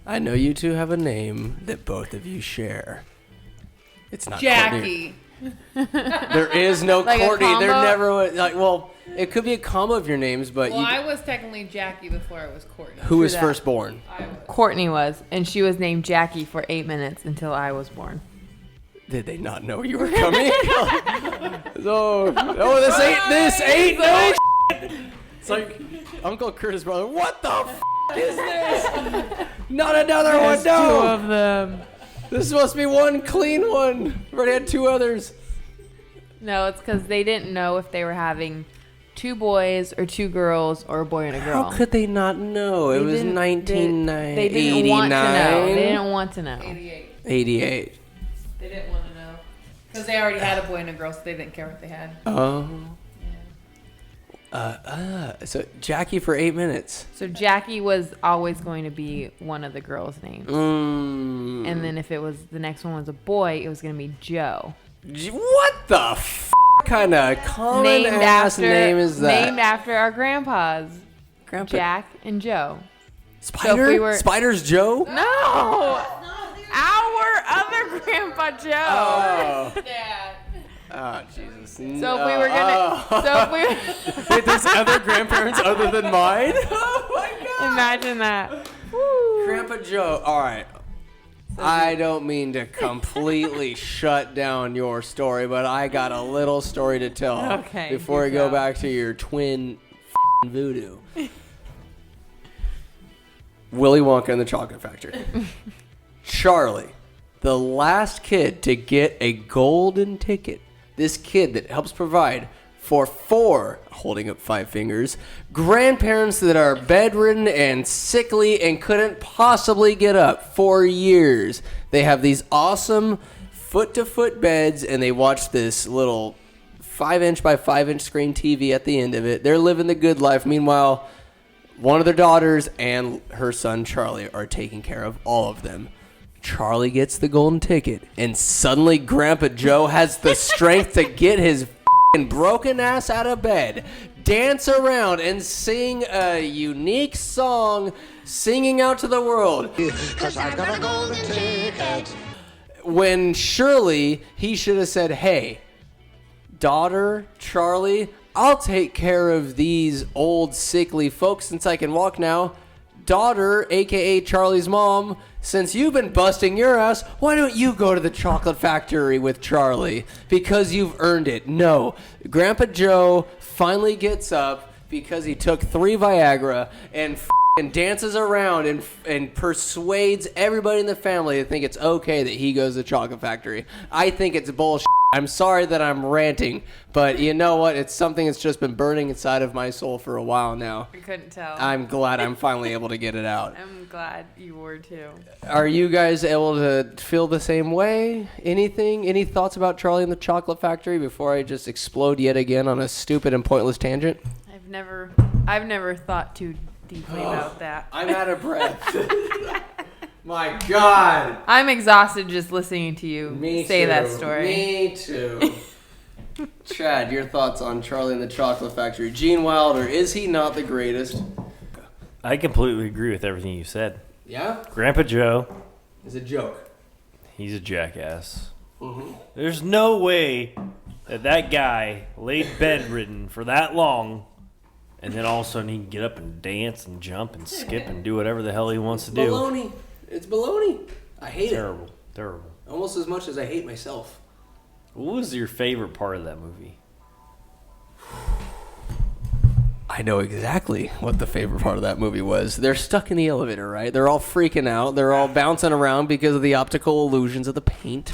I know you two have a name that both of you share. It's not Jackie. There is no Like Courtney. There combo? never was. Like, well, it could be a combo of your names, but Well, I was technically Jackie before I was Courtney. who was that. first born? I was. Courtney was, and she was named Jackie for 8 minutes until I was born. Did they not know you were coming? This ain't no. It's like Uncle Curtis' brother. What the f*** is this? Not another one. No. 2 of them. This is supposed to be one clean one. We already had 2 others. No, it's because they didn't know if they were having 2 boys or 2 girls or a boy and a girl. How could they not know? It was 1989. They didn't want to know. They didn't want to know. 88. 88. They didn't want to know because they already had a boy and a girl, so they didn't care what they had. Oh. Yeah. So Jackie for 8 minutes. So Jackie was always going to be one of the girls' names. And then if it was the next one was a boy, it was going to be Joe. What the kind of common ass name is that? Named after our grandpas, Grandpa. Jack and Joe. Spider? So if we were- Spider's Joe? No! Our other grandpa Joe. Oh. Dad. Oh, Jesus. So if we were gonna, Wait, there's other grandparents other than mine? Oh, my God. Imagine that. Grandpa Joe. All right. I don't mean to completely shut down your story, but I got a little story to tell Okay, before we good go job. back to your twin voodoo. Willy Wonka and the Chocolate Factory. Charlie, the last kid to get a golden ticket. This kid that helps provide for 4, holding up 5 fingers, grandparents that are bedridden and sickly and couldn't possibly get up for years. They have these awesome foot-to-foot beds, and they watch this little 5-inch by 5-inch screen TV at the end of it. They're living the good life. Meanwhile, one of their daughters and her son Charlie are taking care of all of them. Charlie gets the golden ticket, and suddenly Grandpa Joe has the strength to get his broken ass out of bed, dance around, and sing a unique song, singing out to the world. 'Cause I've got a golden ticket. When surely he should have said, hey, daughter, Charlie, I'll take care of these old sickly folks since I can walk now. Daughter, aka Charlie's mom, since you've been busting your ass, why don't you go to the chocolate factory with Charlie? Because you've earned it. No. Grandpa Joe finally gets up because he took 3 Viagra and dances around and persuades everybody in the family to think it's okay that he goes to the chocolate factory. I think it's bullshit. I'm sorry that I'm ranting, but you know what? It's something that's just been burning inside of my soul for a while now. We couldn't tell. I'm glad I'm finally able to get it out. I'm glad you were too. Are you guys able to feel the same way? Anything? Any thoughts about Charlie and the Chocolate Factory before I just explode yet again on a stupid and pointless tangent? I've never thought too deeply about that. I'm out of breath. My God. I'm exhausted just listening to you Me say too. that story. Me too. Chad, your thoughts on Charlie and the Chocolate Factory. Gene Wilder, is he not the greatest? I completely agree with everything you said. Yeah? Grandpa Joe, It's a joke. he's a jackass. Mm-hmm. There's no way that guy laid bedridden for that long, and then all of a sudden he can get up and dance and jump and skip and do whatever the hell he wants to do. Baloney. It's baloney. I hate Terrible. Terrible. it. Almost as much as I hate myself. What was your favorite part of that movie? I know exactly what the favorite part of that movie was. They're stuck in the elevator, right? They're all freaking out. They're all bouncing around because of the optical illusions of the paint.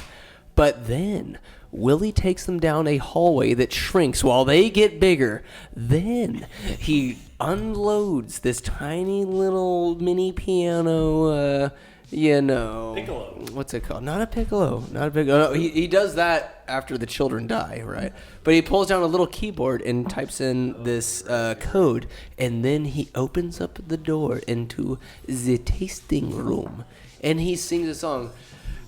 But then Willie takes them down a hallway that shrinks while they get bigger. Then he unloads this tiny little mini piano, Piccolo. What's it called? Not a piccolo. Not a piccolo. No, he does that after the children die, right? But he pulls down a little keyboard and types in this code, and then he opens up the door into the tasting room, and he sings a song.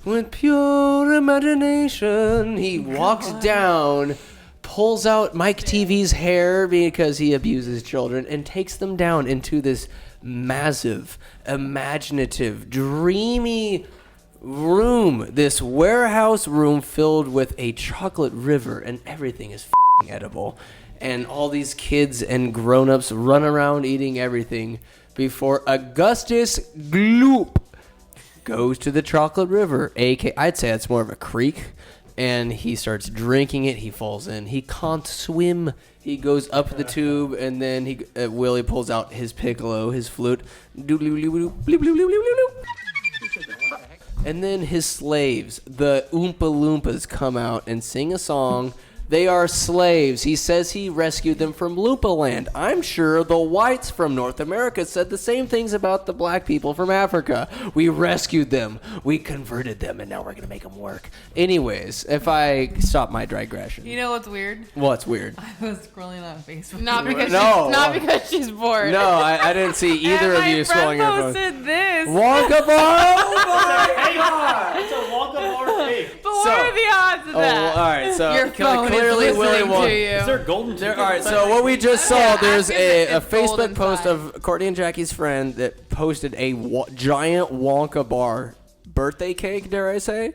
With pure imagination, he walks down, pulls out Mike TV's hair because he abuses children, and takes them down into this massive, imaginative, dreamy room, this warehouse room filled with a chocolate river, and everything is edible. And all these kids and grown-ups run around eating everything before Augustus Gloop goes to the chocolate river, I'd say it's more of a creek, and he starts drinking it. He falls in. He can't swim. He goes up the tube, and then Willie pulls out his piccolo, his flute, and then his slaves, the Oompa Loompas, come out and sing a song. They are slaves. He says he rescued them from Loompa Land. I'm sure the whites from North America said the same things about the black people from Africa. We rescued them. We converted them, and now we're going to make them work. Anyways, if I stop my digression. You know what's weird? What's weird? I was scrolling on Facebook. Not because No. not because she's bored. No, I didn't see either of you scrolling your phone. posted this. Wonka bar! Oh my God! It's a Wonka bar cake. But what are the odds of Oh, that? all right. So Your phone clearly is Willie listening won. to you. Is there golden ticket? All right, so what we just saw, Yeah, there's ask a if it's gold Facebook post inside. of Courtney and Jackie's friend that posted a giant Wonka bar birthday cake, dare I say?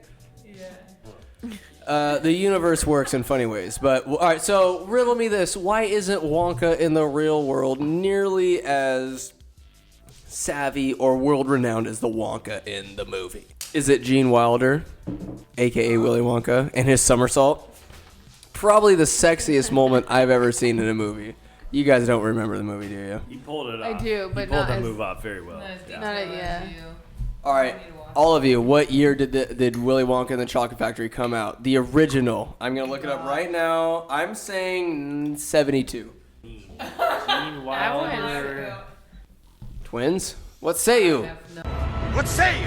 The universe works in funny ways. But, all right, so riddle me this. Why isn't Wonka in the real world nearly as savvy or world-renowned as the Wonka in the movie? Is it Gene Wilder, a.k.a. Willy Wonka, and his somersault? Probably the sexiest moment I've ever seen in a movie. You guys don't remember the movie, do you? You pulled it I off. do, but you pulled not the as- move off very well. Yeah. All right, all of you, what year did Willy Wonka and the Chocolate Factory come out? The original. I'm going to look it up right now. I'm saying 72. Gene Wilder. Twins? What say you? What say you?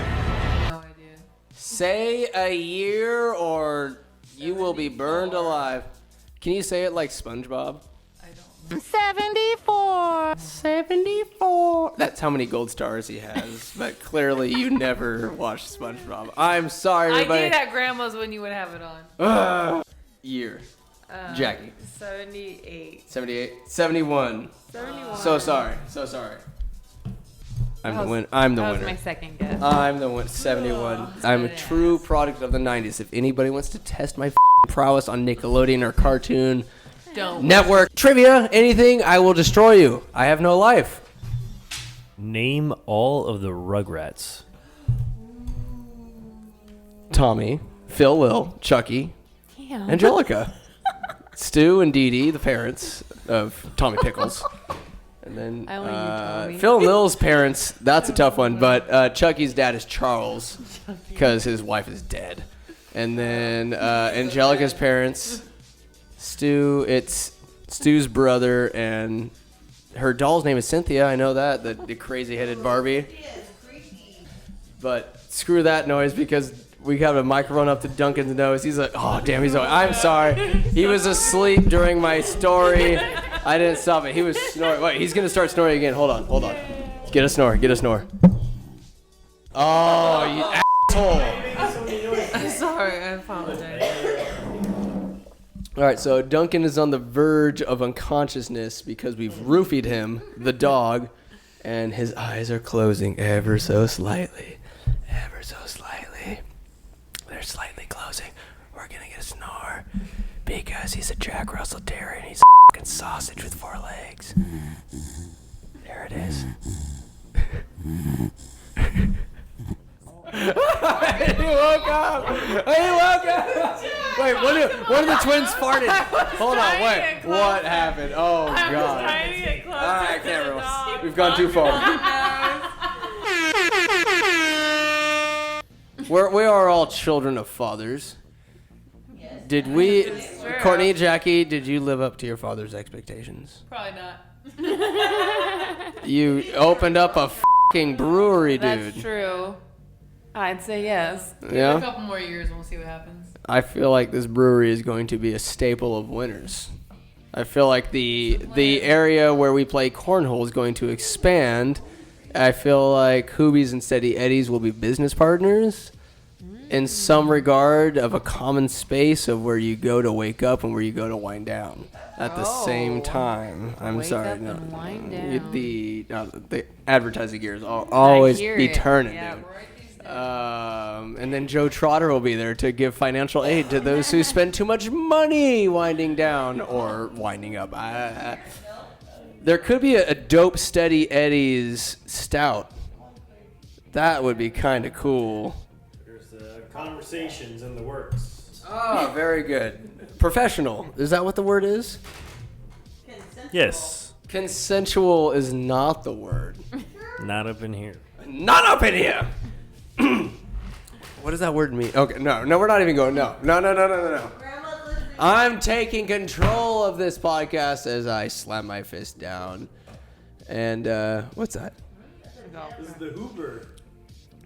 No idea. Say a year or you will be burned alive. Can you say it like SpongeBob? I don't know. 74. 74. That's how many gold stars he has. But clearly you never watched SpongeBob. I'm sorry, I everybody. did at grandma's when you would have it on. Year. Jackie. 78. 78. 71. 71. So sorry. So sorry. I'm the winner. I'm the That was winner. my second guess. I'm the one. 71. I'm a true product of the 90s. If anybody wants to test my prowess on Nickelodeon or Cartoon Don't. Network trivia, anything, I will destroy you. I have no life. Name all of the Rugrats. Tommy, Phil, Lil, Chucky, Damn. Angelica, Stu and Dee Dee, the parents of Tommy Pickles. And then I only knew Tommy. Phil and Lil's parents, that's a tough one, but Chucky's dad is Charles because his wife is dead. And then Angelica's parents, Stu, it's Stu's brother, and her doll's name is Cynthia. I know that, the crazy-headed Barbie. But screw that noise because we have a microphone up to Duncan's nose. He's like, oh, damn, he's like, I'm sorry. He was asleep during my story. I didn't stop it. He was snoring. Wait, he's going to start snoring again. Hold on. Get a snore. Oh, you asshole. I'm sorry. I apologize. All right, so Duncan is on the verge of unconsciousness because we've roofied him, the dog, and his eyes are closing ever so slightly. Ever so slightly. They're slightly closing. We're going to get a snore because he's a Jack Russell Terrier and he's a fucking sausage with 4 legs. There it is. He woke up! Wait, one of the twins farted. Hold on, wait. What happened? Oh, God. Trying to get closer I to can't the remember. dog. We've gone too far. We are all children of fathers. Did we, Courtney and Jackie, did you live up to your father's expectations? Probably not. You opened up a fucking brewery, dude. That's true. I'd say yes. A Yeah? couple more years and we'll see what happens. I feel like this brewery is going to be a staple of winners. I feel like the area where we play cornhole is going to expand. I feel like Hoobies and Steady Eddies will be business partners in some regard of a common space of where you go to wake up and where you go to wind down at the same time. I'm Wake sorry. up and wind down. The advertising gears always hear be it. turning, Yeah. dude. And then Joe Trotter will be there to give financial aid to those who spend too much money winding down or winding up. There could be a dope Steady Eddie's stout. That would be kind of cool. There's conversations in the works. Oh, very good. Professional. Is that what the word is? Yes. Consensual is not the word. Not up in here. Not up in here. What does that word mean? Okay, no, we're not even going. No. I'm taking control of this podcast as I slam my fist down. And what's that? This is the Hoover.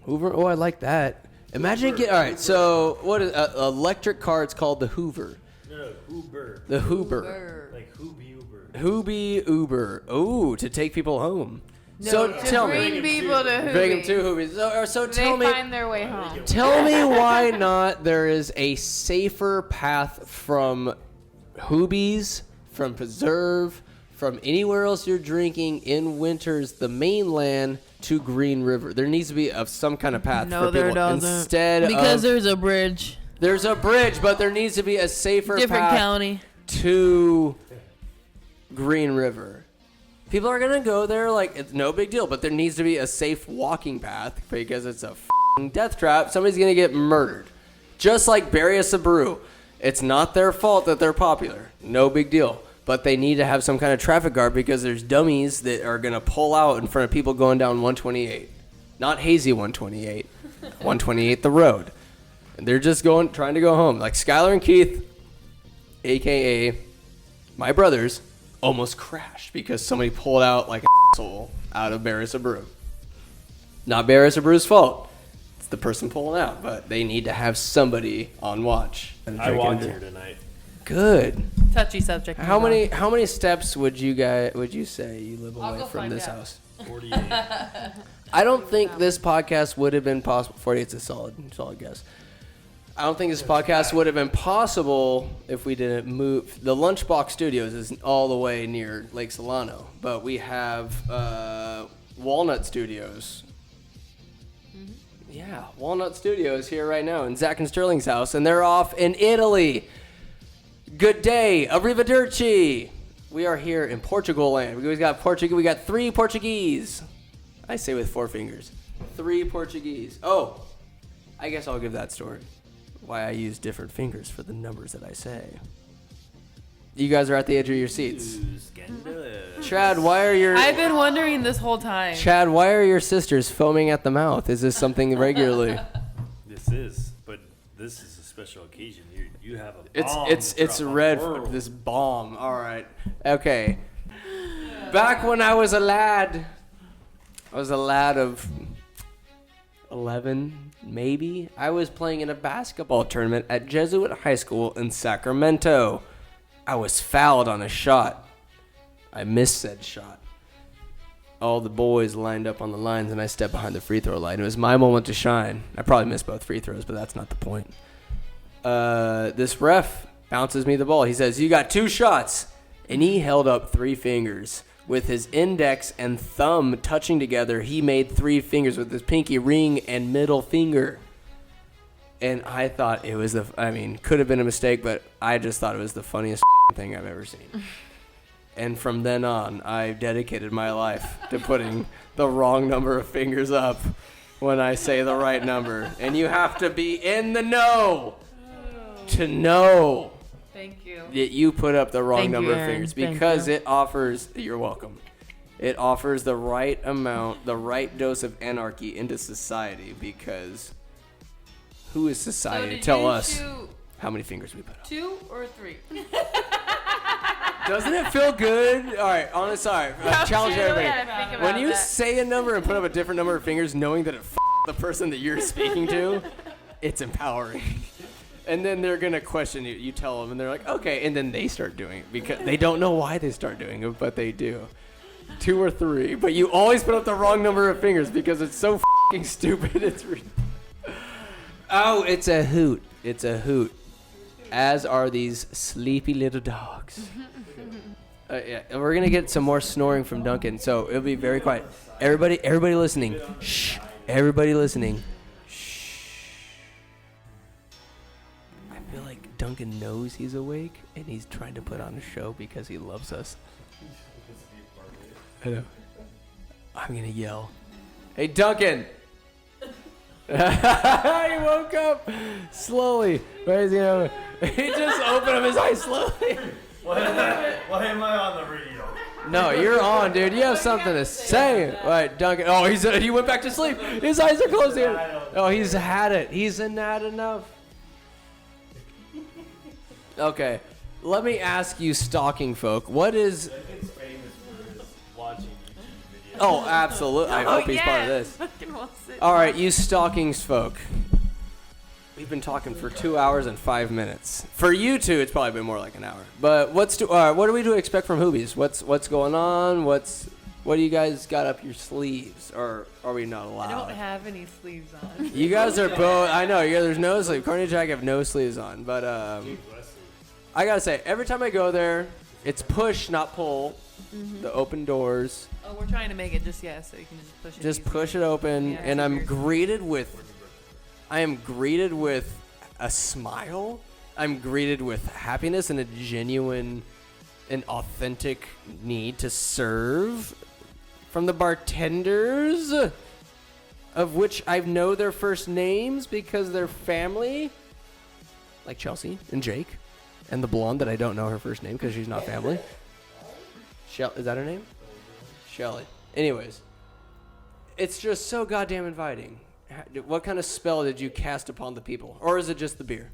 Hoover? Oh, I like that. Imagine all right. So what is electric car? It's called the Hoover. No, Hoover. The Hoover. Like Hooby Uber. Hooby Uber. Oh, to take people home. So tell me. Bring people to Hooby. Bring them to Hoobies. So tell me. They find their way home. Tell me why not there is a safer path from Hoobies, from Preserve, from anywhere else you're drinking in winters, the mainland, to Green River. There needs to be some kind of path No, for there people doesn't. instead Because of... there's a bridge. There's a bridge, but there needs to be a safer Different path county. to Green River. People are gonna go there like it's no big deal, but there needs to be a safe walking path because it's a f***ing death trap. Somebody's gonna get murdered, just like Barry and Brew. It's not their fault that they're popular. No big deal. But they need to have some kind of traffic guard because there's dummies that are gonna pull out in front of people going down 128, not hazy 128, 128 the road. And they're just trying to go home. Like Skylar and Keith, aka my brothers, almost crashed because somebody pulled out like an asshole out of Barris Brew. Not Barris Brew's fault. It's the person pulling out, but they need to have somebody on watch. I walked here tonight. Good. Touchy subject. How many steps would you say you live away go from find this out. house? 48. I don't think this podcast would have been possible. 48's a solid guess. I don't think this podcast would have been possible if we didn't move. The Lunchbox Studios is all the way near Lake Solano, but we have Walnut Studios. Yeah, Walnut Studios here right now in Zach and Sterling's house, and they're off in Italy. Good day, arrivederci. We are here in Portugal land. We got 3 Portuguese. I say with 4 fingers. 3 Portuguese. Oh, I guess I'll give that story. Why I use different fingers for the numbers that I say. You guys are at the edge of your seats. Chad, why are your I've been wondering this whole time. Chad, why are your sisters foaming at the mouth? Is this something regularly? This is a special occasion. You have a bomb. It's red for this bomb. All right. Okay. Back when I was a lad of 11, maybe. I was playing in a basketball tournament at Jesuit High School in Sacramento. I was fouled on a shot. I missed said shot. All the boys lined up on the lines, and I stepped behind the free throw line. It was my moment to shine. I probably missed both free throws, but that's not the point. This ref bounces me the ball. He says, "You got 2 shots." And he held up 3 fingers. With his index and thumb touching together, he made 3 fingers with his pinky ring and middle finger. And I thought it was could have been a mistake, but I just thought it was the funniest thing I've ever seen. And from then on, I dedicated my life to putting the wrong number of fingers up when I say the right number. And you have to be in the know to know Thank you. that you put up the wrong Thank number you, of Aaron. fingers Thank because you. it offers, you're welcome, it offers the right amount, the right dose of anarchy into society because who is society to tell us how many fingers we put up? 2 or 3? Doesn't it feel good? All right, challenge everybody. When you say a number and put up a different number of fingers knowing that it the person that you're speaking to, it's empowering. And then they're going to question you. You tell them, and they're like, okay. And then they start doing it because they don't know why they start doing it, but they do. 2 or 3. But you always put up the wrong number of fingers because it's so f***ing stupid. Oh, it's a hoot. It's a hoot. As are these sleepy little dogs. Yeah, and we're going to get some more snoring from Duncan, so it'll be very quiet. Everybody listening. Shh. Everybody listening. I feel like Duncan knows he's awake, and he's trying to put on a show because he loves us. I know. I'm going to yell. Hey, Duncan! He woke up slowly. Where is he? He just opened up his eyes slowly. Why am I on the radio? No, you're on, dude. You have something to say. All right, Duncan. Oh, he went back to sleep. His eyes are closed again. Oh, he's had it. He's had enough. Okay, let me ask you, stalking folk, what is... Duncan's famous for watching YouTube videos. Oh, absolutely. I hope he's part of this. All right, you stalkings folk. We've been talking for 2 hours and 5 minutes. For you two, it's probably been more like an hour. But what do we do expect from Hoobies? What's going on? What do you guys got up your sleeves? Or are we not allowed? I don't have any sleeves on. You guys are both. I know. There's no sleeves. Courtney and Jackie have no sleeves on. But I gotta say, every time I go there, it's push, not pull. Mm-hmm. The open doors. Oh, we're trying to make it so you can just push it. Just easy. push it open, Yeah, and so I am greeted with a smile. I'm greeted with happiness and a genuine and authentic need to serve from the bartenders, of which I know their first names because they're family, like Chelsea and Jake, and the blonde that I don't know her first name because she's not family. Is that her name? Shelly. Anyways, it's just so goddamn inviting. What kind of spell did you cast upon the people? Or is it just the beer?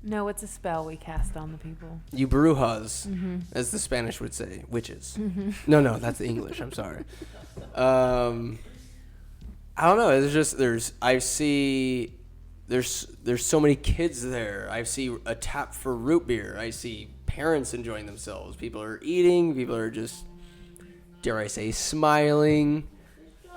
No, it's a spell we cast on the people. You brujas, as the Spanish would say, witches. No, that's the English. I'm sorry. I don't know. It's just there's so many kids there. I see a tap for root beer. I see parents enjoying themselves. People are eating. People are just, dare I say, smiling.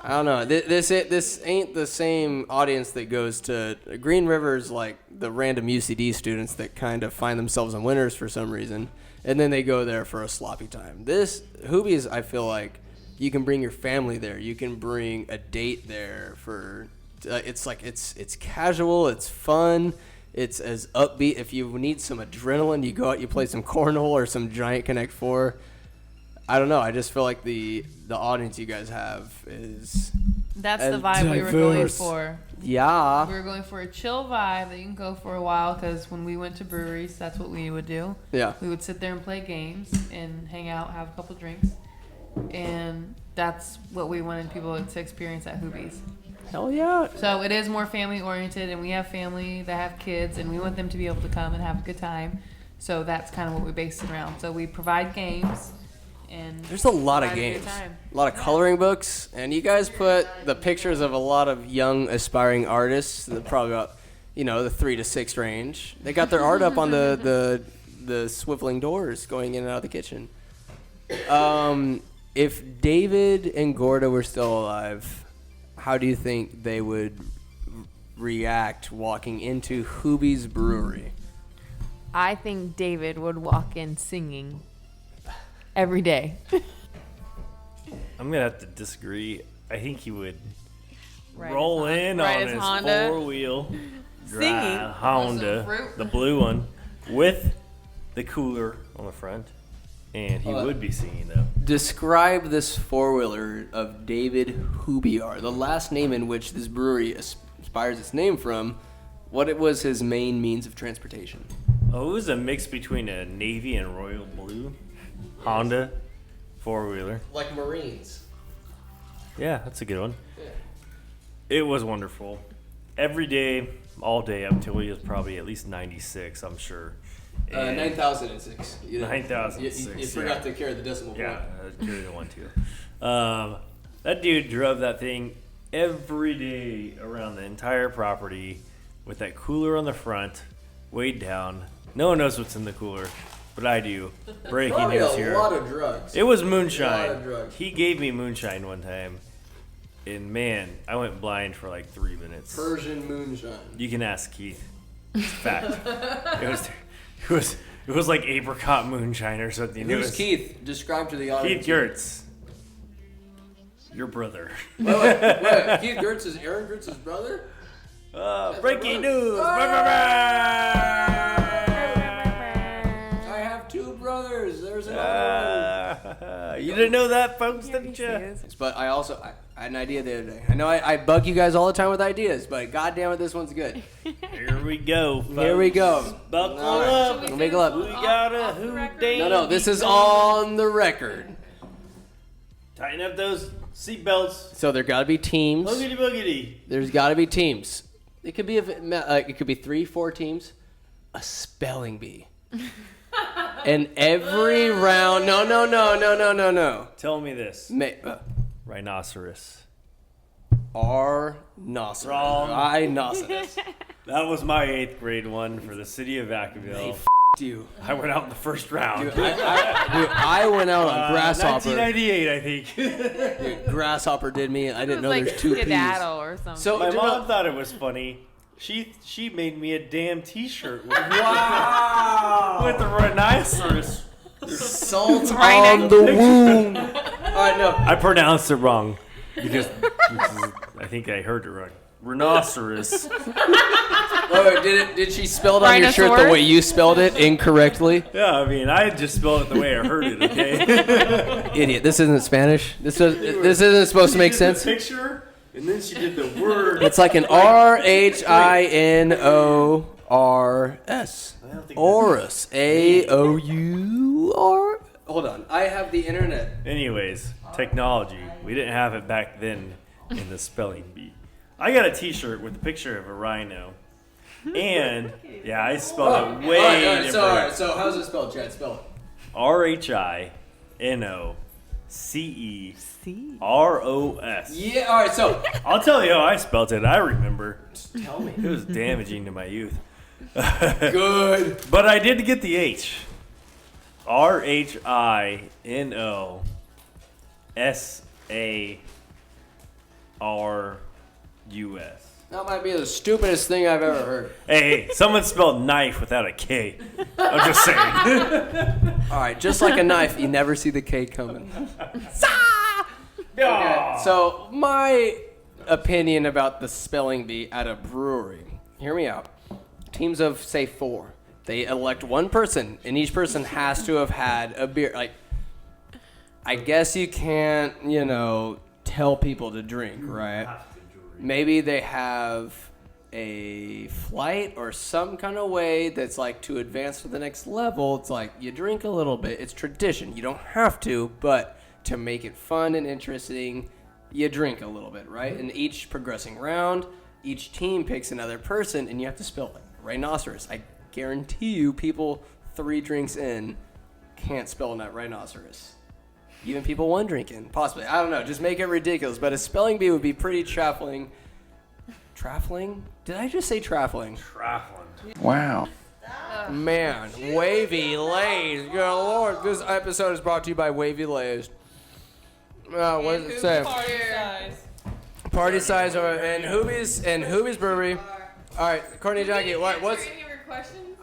I don't know. This ain't the same audience that goes to Green River's, like the random UCD students that kind of find themselves in winners for some reason, and then they go there for a sloppy time. This Hooby's, I feel like you can bring your family there. You can bring a date there for. It's casual. It's fun. It's as upbeat. If you need some adrenaline, you go out, you play some cornhole or some Giant Connect 4. I don't know. I just feel like the audience you guys have is That's the vibe we were going diverse. for. Yeah. We were going for a chill vibe that you can go for a while, because when we went to breweries, that's what we would do. Yeah. We would sit there and play games and hang out, have a couple drinks. And that's what we wanted people to experience at Hooby's. Hell yeah. So it is more family oriented, and we have family that have kids, and we want them to be able to come and have a good time. So that's kind of what we base it around. So we provide games. And There's a lot of provide a good games, time. a lot of coloring books, and you guys put the pictures of a lot of young aspiring artists, probably about, the 3 to 6 range. They got their art up on the swiveling doors going in and out of the kitchen. If David and Gorda were still alive, how do you think they would react walking into Hooby's brewery? I think David would walk in singing every day. I'm gonna have to disagree. I think he would Ride roll his in Ride on his his Honda. 4-wheel Singing. Honda, Some fruit. the blue one, with the cooler on the front, and he would be singing though. Describe this four-wheeler of David Hooby, the last name in which this brewery aspires its name from. What it was his main means of transportation? Oh, it was a mix between a navy and royal blue Honda 4-wheeler. Like Marines. Yeah, that's a good one. It was wonderful. Every day, all day, up till he was probably at least 96, I'm sure. 9,006. 9,006, You forgot to carry the decimal Yeah, point. I carried the one too. That dude drove that thing every day around the entire property with that cooler on the front, weighed down. No one knows what's in the cooler, but I do. Breaking Probably news a here. lot of drugs. It was A lot moonshine. of drugs. He gave me moonshine one time, and man, I went blind for like 3 minutes. Persian moonshine. You can ask Keith. It's a fact. It was like apricot moonshine or something. It Who's was Keith? Describe to the audience. Keith Gertz. Your brother. Wait. Keith Gertz is Aaron Gertz's brother? Breaking brother. news. I have two brothers. There's another one. You didn't know that, folks, didn't you? But I had an idea the other day. I know I bug you guys all the time with ideas, but goddamn it, this one's good. Here we go, folks. Here we go. Buckle All right. up. We'll make it up. We got a who dang. No, this is on the record. Tighten up those seatbelts. So there gotta be teams. Boogity boogity. There's gotta be teams. It could be 3-4 teams. A spelling bee. And every round. No. Tell me this. Rhinoceros. Rhinoceros. Wrong. Rhinoceros. That was my 8th grade one for the city of Vacaville. You. I went out in the first round. Dude, I went out on Grasshopper. 1998, I think. Dude, Grasshopper did me. I didn't know like there's two P's. skedaddle or something. So My dude, mom thought it was funny. She made me a damn T-shirt with, wow. with the rhinoceros. Salt on the wound. All right, no. I pronounced it wrong because I think I heard it wrong. rhinoceros. Oh, did she spell it on your shirt the Rhinosaur? way you spelled it incorrectly? Yeah, I mean, I just spelled it the way I heard it. Okay. Idiot. This isn't Spanish. This isn't supposed to make sense. Picture, and then she did the word. It's like an RHINORS. Orus. AOUR. Hold on. I have the internet. Anyways, technology. We didn't have it back then in the spelling bee. I got a T-shirt with a picture of a rhino, and yeah, I spelled it way different. So how's it spelled, Chad? Spell it. RHINOCEROS. Yeah. All right. So I'll tell you how I spelled it. I remember. tell me. It was damaging to my youth. Good. But I did get the H. RHINOSARUS. That might be the stupidest thing I've ever heard. Hey, someone spelled knife without a K. I'm just saying. All right, just like a knife, you never see the K coming. Okay, so my opinion about the spelling bee at a brewery. Hear me out. Teams of, say, 4. They elect one person, and each person has to have had a beer. Like, I guess you can't, tell people to drink, right? Maybe they have a flight or some kind of way that's like to advance to the next level. It's like you drink a little bit. It's tradition. You don't have to, but to make it fun and interesting, you drink a little bit, right? And each progressing round, each team picks another person, and you have to spell it. Rhinoceros. I guarantee you people 3 drinks in can't spell that rhinoceros. Even people 1 drink in, possibly. I don't know. Just make it ridiculous. But a spelling bee would be pretty traffling. Traffling? Did I just say traffling? Traffling. Wow. Man, Wavy Lays. Good Lord. This episode is brought to you by Wavy Lays. What does it say? Party size and Hooby's Brewery. All right, Courtney and Jackie, what's...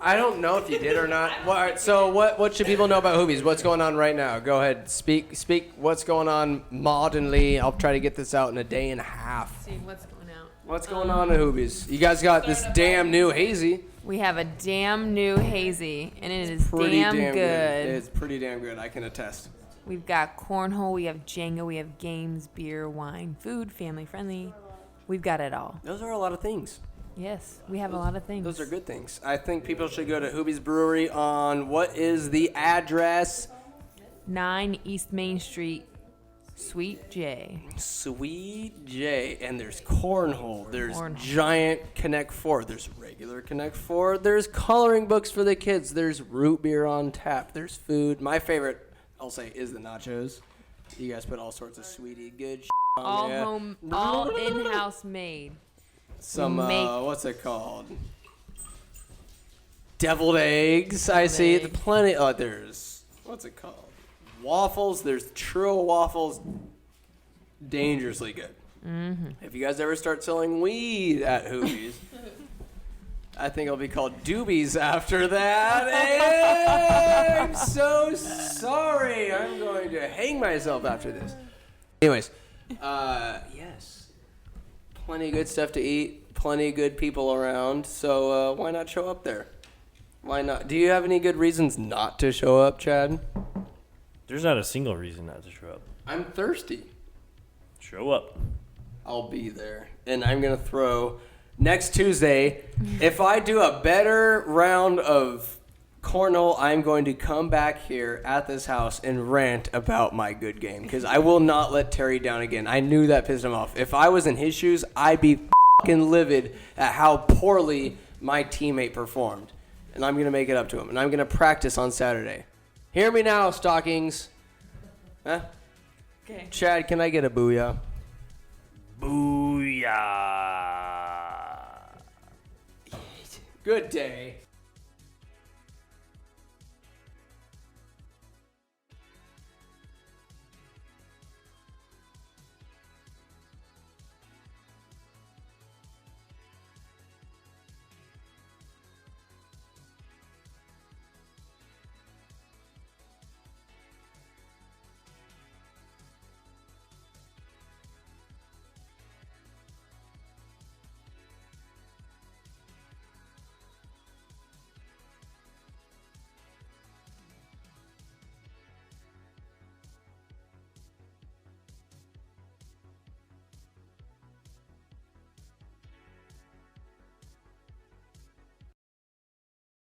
I don't know if you did or not. All right, so what should people know about Hoobies? What's going on right now? Go ahead, speak. What's going on modernly? I'll try to get this out in a day and a half. See what's going out. What's going on at Hoobies? You guys got this damn new hazy. We have a damn new hazy, and it is Pretty damn good. It's pretty damn good. I can attest. We've got cornhole, we have Jenga, we have games, beer, wine, food, family friendly. We've got it all. Those are a lot of things. Yes, we have a lot of things. Those are good things. I think people should go to Hoobies Brewery on, what is the address? 9 East Main Street, Sweet J. Sweet J. And there's cornhole. There's giant Connect 4. There's regular Connect 4. There's coloring books for the kids. There's root beer on tap. There's food. My favorite, I'll say, is the nachos. You guys put all sorts of sweetie good on All there. home, all in-house made. Some, what's it called? Deviled eggs. I see. Plenty. There's, what's it called? Waffles. There's True waffles. Dangerously good. Mm-hmm. If you guys ever start selling weed at Hoobies, I think it'll be called Doobies after that. I'm so sorry. I'm going to hang myself after this. Anyways, yes. Plenty of good stuff to eat, plenty of good people around, so why not show up there? Why not? Do you have any good reasons not to show up, Chad? There's not a single reason not to show up. I'm thirsty. Show up. I'll be there. And I'm going to throw next Tuesday, if I do a better round of cornhole, I'm going to come back here at this house and rant about my good game because I will not let Terry down again. I knew that pissed him off. If I was in his shoes, I'd be fucking livid at how poorly my teammate performed. And I'm going to make it up to him. And I'm going to practice on Saturday. Hear me now, Stockings. Huh? Okay. Chad, can I get a booyah? Booyah. Good day.